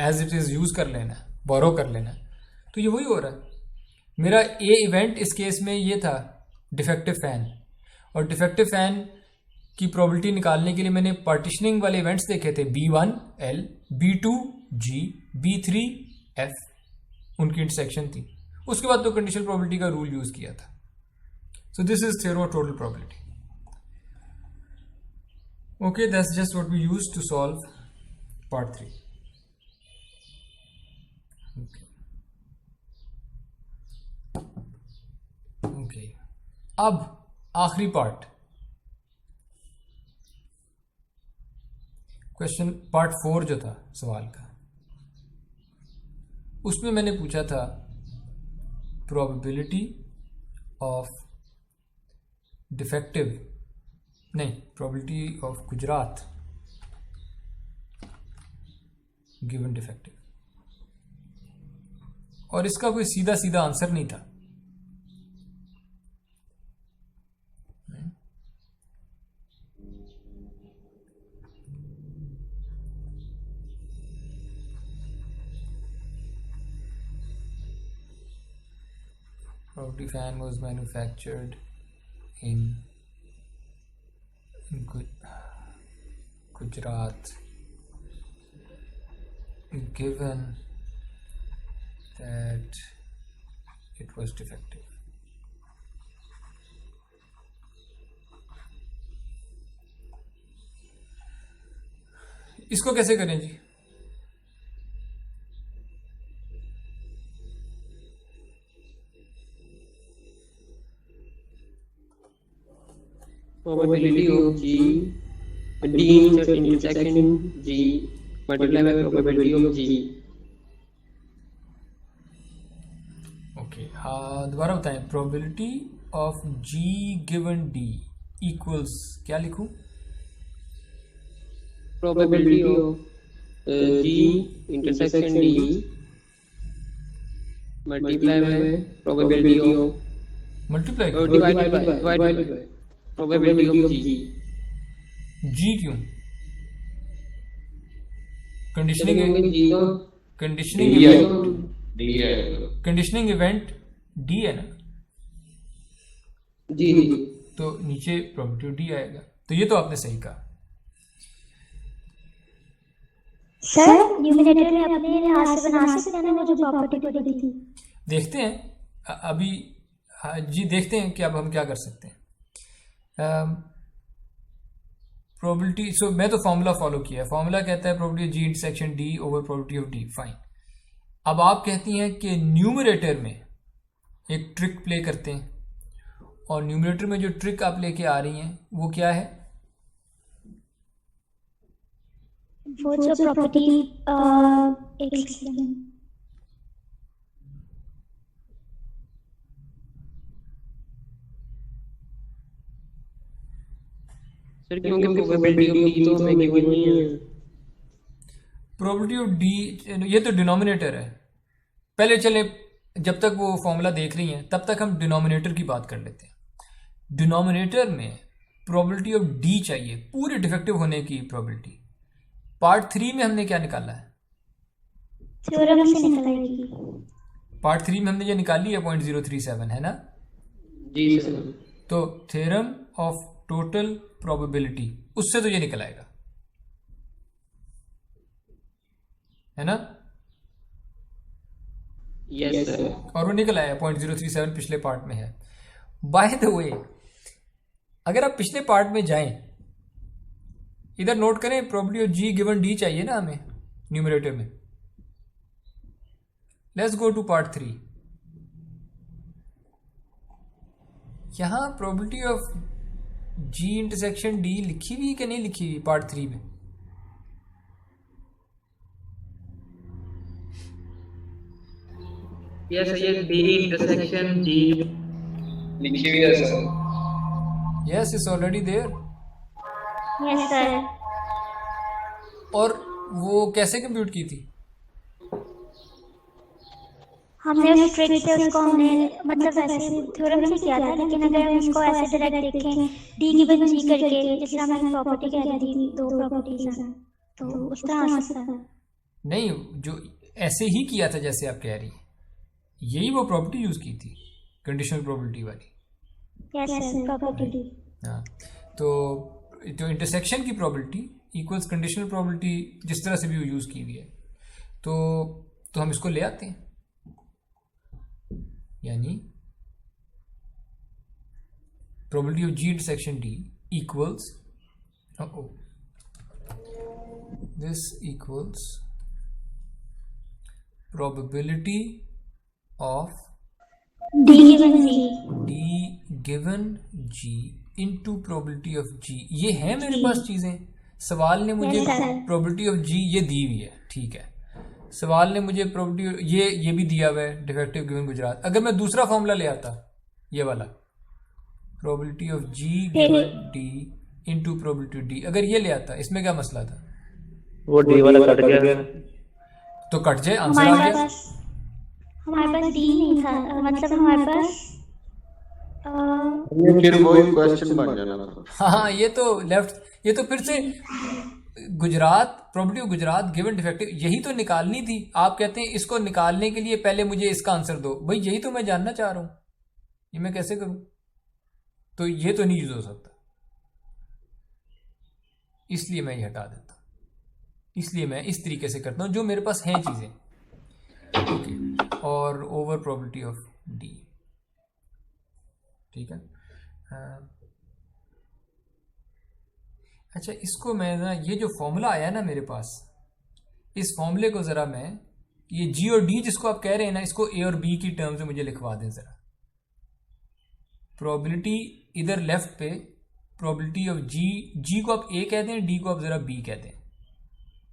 as it is use कर लेना, बोरो कर लेना, तो ये वही हो रहा है। मेरा A इवेंट इस केस में ये था डिफेक्टिव फैन, और डिफेक्टिव फैन की प्रोबेबिलिटी निकालने के लिए मैंने पार्टीशनिंग वाले इवेंट्स देखे थे, B1 L, B2 G, B3 F, उनकी इंटरसेक्शन थी। उसके बाद तो कंडीशनल प्रोबेबिलिटी का रूल यूज किया था। So this is theorem of total probability. Okay, that's just what we used to solve part 3. Okay. अब आखिरी पार्ट, क्वेश्चन पार्ट 4 जो था सवाल का, उसमें मैंने पूछा था प्रोबेबिलिटी ऑफ डिफेक्टिव, नहीं, probability of Gujarat given defective, और इसका कोई सीधा सीधा आंसर नहीं था. Probably fan was manufactured in Gujarat, given that it was defective. इसको कैसे करें जी? Probability of G, D intersection G multiplied by probability of G. Okay, दोबारा बताएं. Probability of G given D equals क्या लिखूं? Probability of G intersection D multiplied by probability of multiply divided by probability of G. G क्यों? Conditioning G का conditioning D है, event, D है. Conditioning event D है ना, जी तो नीचे प्रोबेबिलिटी D आएगा. तो ये तो आपने सही कहा. सर न्यूमरेटर में अपने हाथ से बना सकते हैं ना वो जो प्रॉपर्टी पड़ी थी? देखते हैं अभी. हाँ जी, देखते हैं कि अब हम क्या कर सकते हैं. प्रोबेबिलिटी, सो मैं तो फॉर्मूला फॉलो किया. फॉर्मूला कहता है probability ji intersection D over probability of D. Fine. अब आप कहती हैं कि न्यूमरेटर में एक ट्रिक प्ले करते हैं, और न्यूमरेटर में जो ट्रिक आप लेके आ रही हैं वो क्या है? वो जो प्रॉपर्टी एक सेकंड, सर क्योंकि प्रोबेबिलिटी ऑफ डी तो हमें गिवन नहीं है. प्रोबेबिलिटी ऑफ डी, ये तो डिनोमिनेटर है. पहले चले, जब तक वो फॉर्मूला देख रही हैं तब तक हम डिनोमिनेटर की बात कर लेते हैं. डिनोमिनेटर में प्रोबेबिलिटी ऑफ डी चाहिए, पूरे डिफेक्टिव होने की प्रोबेबिलिटी. पार्ट 3 में हमने क्या निकाला है? थ्योरम से निकालेगी. पार्ट 3 में हमने ये निकाली है 0.037, है ना? जी सर. तो थ्योरम ऑफ टोटल प्रोबेबिलिटी, उससे तो ये निकल आएगा, है ना? Yes sir. और वो निकल आया 0.037 पिछले पार्ट में है. बाय द वे, अगर आप पिछले पार्ट में जाएं, इधर नोट करें, probability of G given D चाहिए ना हमें न्यूमरेटर में. Let's go to part 3. यहां probability of G intersection D लिखी हुई कि नहीं लिखी हुई पार्ट 3 में? यस सर, ये D इंटरसेक्शन G लिखी हुई है sir. Yes, it's already there. Yes sir. और वो कैसे कंप्यूट की थी? हमने उस ट्रिक से उसको हमने मतलब वैसे थ्योरम से किया था, लेकिन अगर हम इसको ऐसे डायरेक्ट देखें डी गिवन जी करके, जिस तरह मैंने प्रॉपर्टी कह रही थी, दो प्रॉपर्टीज हैं, तो उस तरह आ सकता है. नहीं, जो ऐसे ही किया था जैसे आप कह रही हैं, यही वो प्रॉपर्टी यूज की थी, कंडीशनल प्रोबेबिलिटी वाली. Yes sir, property. हाँ, तो जो इंटरसेक्शन की प्रोबेबिलिटी इक्वल्स कंडीशनल प्रोबेबिलिटी, जिस तरह से भी वो यूज की हुई है, तो हम इसको ले आते हैं. यानी probability of G intersection D equals, this equals probability of D given G. D given G into probability of G। ये है मेरे पास चीजें। सवाल ने मुझे Yes, sir. probability of G ये दी हुई है, ठीक है। सवाल ने मुझे probability ये भी दिया हुआ है डिफेक्टिव गिवन गुजरात। अगर मैं दूसरा फॉर्मूला ले आता, ये वाला probability of G given D into probability of D, अगर ये ले आता, इसमें क्या मसला था? वो डी वाला कट गया। तो कट जाए, आंसर आ गया। हमारे पास D नहीं था, मतलब हमारे पास फिर वही क्वेश्चन बन जाना था। हाँ, ये तो लेफ्ट, ये तो फिर से Gujarat, probability of Gujarat given defective, यही तो निकालनी थी। आप कहते हैं इसको निकालने के लिए पहले मुझे इसका आंसर दो। भाई यही तो मैं जानना चाह रहा हूं, ये मैं कैसे करूं? तो ये तो नहीं यूज हो सकता, इसलिए मैं ये हटा देता हूं। इसलिए मैं इस तरीके से करता हूं जो मेरे पास हैं चीजें, ओके। और ओवर प्रोबेबिलिटी ऑफ डी, ठीक है। अच्छा, इसको मैं ना, ये जो फॉर्मूला आया ना मेरे पास, इस फॉर्मूले को जरा मैं, ये जी और डी जिसको आप कह रहे हैं ना, इसको ए और बी की टर्म्स में मुझे लिखवा दें जरा। प्रोबेबिलिटी इधर लेफ्ट पे, प्रोबेबिलिटी ऑफ जी, जी को आप ए कहते हैं, डी को आप जरा बी कहते हैं,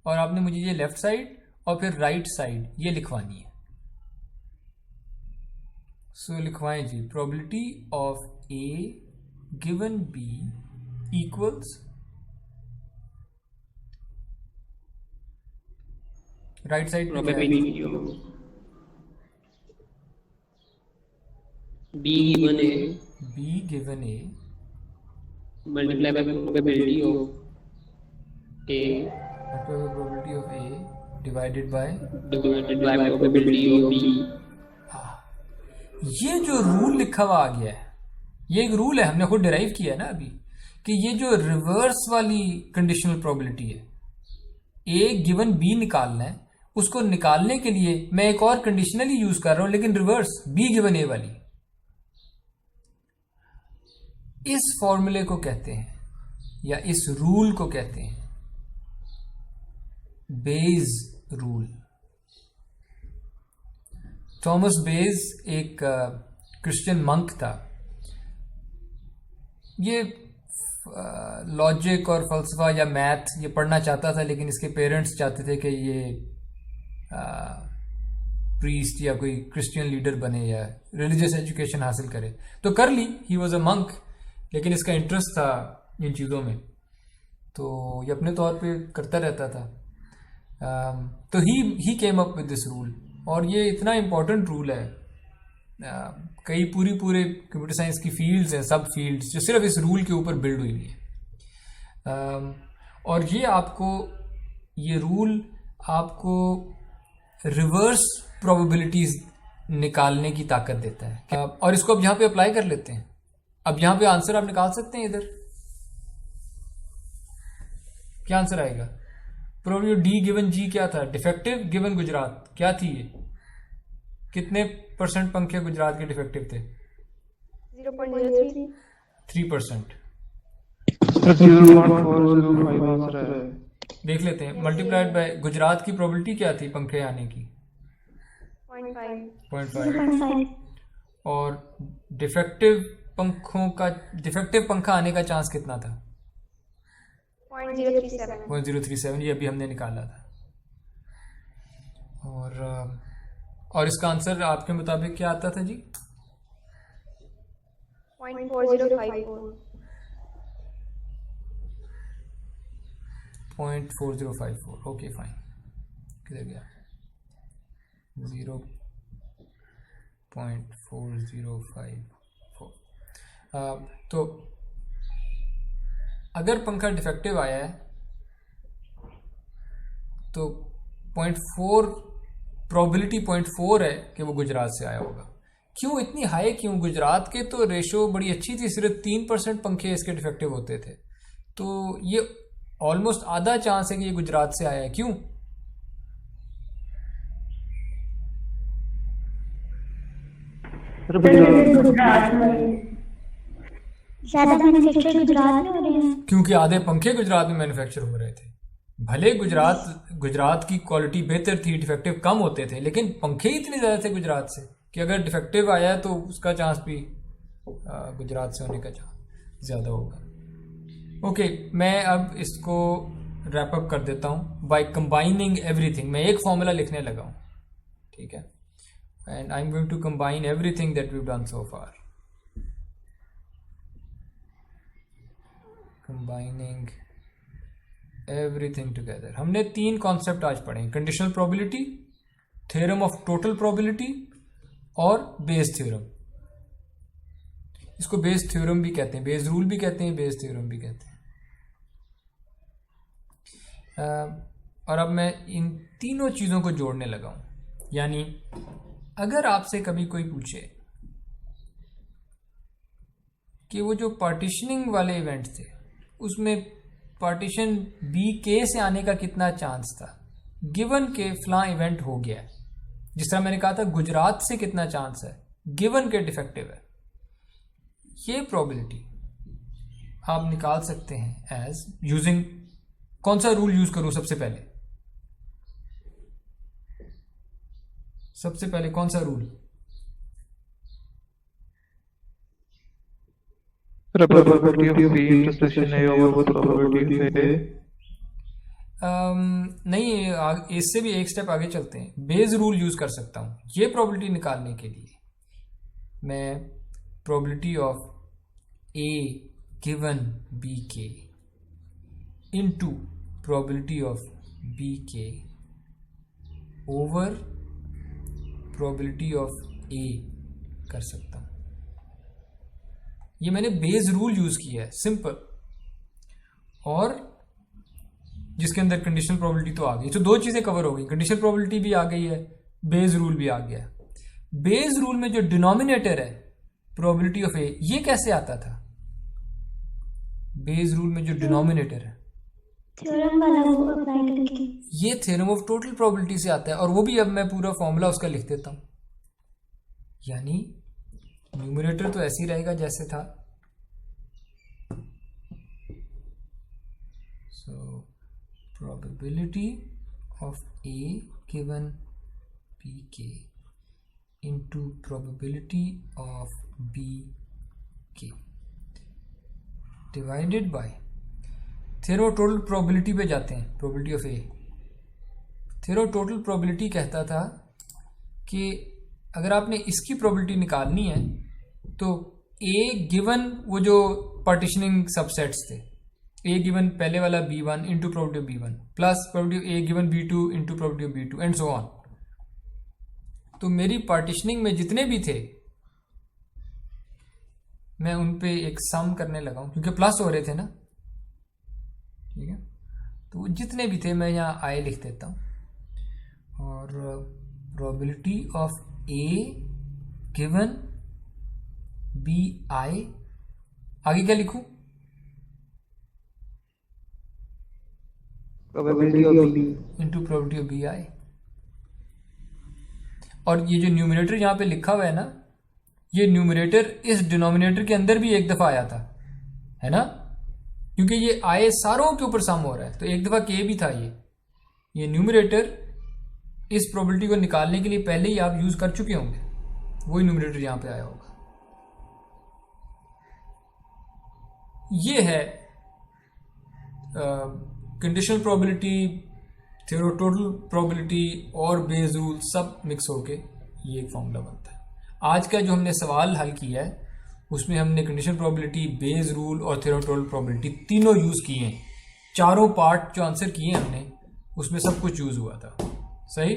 और आपने मुझे ये लेफ्ट साइड और फिर राइट साइड ये लिखवानी है। सो लिखवाएं जी, probability of A given B equals right side पे probability of B given A B given A multiply by probability of A probability of A divided by, divided by probability of B। ये जो rule लिखा हुआ आ गया है, ये एक rule है, हमने खुद डिराइव किया है ना अभी, कि ये जो रिवर्स वाली कंडीशनल प्रोबेबिलिटी है, ए गिवन बी निकालना है, उसको निकालने के लिए मैं एक और कंडीशनल ही यूज कर रहा हूं, लेकिन रिवर्स, बी गिवन ए वाली। इस फॉर्मूले को कहते हैं, या इस रूल को कहते हैं बेज रूल। थॉमस बेज एक क्रिश्चियन मंक था। ये लॉजिक और फलसफा या मैथ ये पढ़ना चाहता था, लेकिन इसके पेरेंट्स चाहते थे कि ये प्रीस्ट या कोई क्रिश्चियन लीडर बने या रिलीजियस एजुकेशन हासिल करे, तो कर ली, ही वॉज अ मंक, लेकिन इसका इंटरेस्ट था इन चीज़ों में, तो ये अपने तौर पे करता रहता था। तो ही came up with this rule, और ये इतना इम्पोर्टेंट रूल है, कई पूरे कंप्यूटर साइंस की फील्ड्स हैं, सब फील्ड्स, जो सिर्फ इस रूल के ऊपर बिल्ड हुई है। और ये आपको, ये रूल आपको रिवर्स प्रोबेबिलिटीज निकालने की ताकत देता है। और इसको अब यहाँ पे अप्लाई कर लेते हैं। अब यहाँ पे आंसर आप निकाल सकते हैं। इधर क्या आंसर आएगा? प्रोबेबिलिटी डी गिवन जी क्या था? डिफेक्टिव गिवन गुजरात क्या थी? ये कितने % पंखे गुजरात के डिफेक्टिव थे? 0.03। 3%। देख लेते हैं, मल्टीप्लाइड बाय गुजरात की प्रोबेबिलिटी क्या थी पंखे आने की? 0.5। और डिफेक्टिव पंखा आने का चांस कितना था? 0.037। ये अभी हमने निकाला था। और इसका आंसर आपके मुताबिक क्या आता था जी? 0.4054। 0.4054। ओके फाइन, किधर गया? 0.4054। तो अगर पंखा डिफेक्टिव आया है तो 0.4 प्रोबेबिलिटी 0.4 है कि वो गुजरात से आया होगा। क्यों इतनी हाई? क्यों? गुजरात के तो रेशो बड़ी अच्छी थी, सिर्फ 3% पंखे इसके डिफेक्टिव होते थे, तो ये ऑलमोस्ट आधा चांस है कि ये गुजरात से आया है। क्यों? ज्यादा मैन्युफैक्चर गुजरात में हो रहे हैं। क्योंकि आधे पंखे गुजरात में मैन्युफैक्चर हो रहे थे। भले गुजरात की क्वालिटी बेहतर थी, डिफेक्टिव कम होते थे, लेकिन पंखे ही इतने ज़्यादा थे गुजरात से कि अगर डिफेक्टिव आया है तो उसका चांस भी गुजरात से होने का चांस ज़्यादा होगा। ओके, मैं अब इसको रैप अप कर देता हूँ बाय कंबाइनिंग एवरीथिंग। मैं एक फॉर्मूला लिखने लगा हूँ, ठीक है, and I am going to combine everything that we done so far. Combining everything together. हमने 3 कॉन्सेप्ट आज पढ़े, conditional probability, theorem of total probability और बेस थ्योरम। इसको बेस थ्योरम भी कहते हैं, बेस रूल भी कहते हैं, बेस थ्योरम भी कहते हैं। और अब मैं इन तीनों चीज़ों को जोड़ने लगा हूँ। यानी अगर आपसे कभी कोई पूछे कि वो जो पार्टीशनिंग वाले इवेंट थे उसमें पार्टीशन बी के से आने का कितना चांस था, गिवन के फलां इवेंट हो गया है, जिस तरह मैंने कहा था गुजरात से कितना चांस है, गिवन के डिफेक्टिव है, ये प्रोबेबिलिटी आप निकाल सकते हैं एज यूजिंग, कौन सा रूल यूज करूं सबसे पहले कौन सा rule? Probability of B intersection A over probability of A. नहीं, इससे भी एक स्टेप आगे चलते हैं। बेस रूल यूज कर सकता हूं ये प्रोबेबिलिटी निकालने के लिए। मैं probability of A given B के इनटू प्रोबेबिलिटी ऑफ B के ओवर प्रोबेबिलिटी ऑफ A कर सकता हूं। ये मैंने बेस रूल यूज किया है, सिंपल, और जिसके अंदर कंडीशनल प्रोबेबिलिटी तो आ गई। तो 2 चीजें कवर हो गई, कंडीशनल प्रोबेबिलिटी भी आ गई है, बेस रूल भी आ गया है। बेस रूल में जो डिनोमिनेटर है प्रोबेबिलिटी ऑफ ए, ये कैसे आता था? बेस रूल में जो डिनोमिनेटर है थ्योरम वाला वो अप्लाई करके, ये थ्योरम ऑफ टोटल प्रोबेबिलिटी से आता है। और वो भी अब मैं पूरा फॉर्मूला उसका लिख देता हूं। यानी न्यूमरेटर तो ऐसे ही रहेगा जैसे था। So probability of A given B के इंटू प्रोबेबिलिटी ऑफ बी के divided by theorem of total probability पे जाते हैं, probability of A. Theorem of total probability कहता था कि अगर आपने इसकी प्रोबेबिलिटी निकालनी है तो ए गिवन वो जो पार्टीशनिंग सबसेट्स थे, ए गिवन पहले वाला B1 into probability of B1 plus probability A given B2 into probability of B2 and so on. तो मेरी पार्टीशनिंग में जितने भी थे मैं उन पे एक सम करने लगा हूं, क्योंकि प्लस हो रहे थे ना, ठीक है। तो जितने भी थे मैं यहाँ आई लिख देता हूं। और probability of A given B I, आगे क्या लिखूं? Probability of B. Into probability of B I. और ये जो न्यूमरेटर यहाँ पे लिखा हुआ है ना, ये न्यूमरेटर इस डिनोमिनेटर के अंदर भी एक दफा आया था, है ना, क्योंकि ये आए सारों के ऊपर सम हो रहा है, तो एक दफा के भी था। ये न्यूमरेटर इस प्रोबेबिलिटी को निकालने के लिए पहले ही आप यूज कर चुके होंगे, वही न्यूमरेटर यहां पे आया होगा। ये है conditional probability, theorem total probability और बेस रूल सब मिक्स होके ये एक फॉर्मूला बनता है। आज का जो हमने सवाल हल किया है उसमें हमने कंडीशनल प्रोबेबिलिटी, बेस रूल और थ्योरम टोटल प्रोबेबिलिटी तीनों यूज किए हैं। चारों पार्ट जो आंसर किए हमने उसमें सब कुछ यूज हुआ था, सही।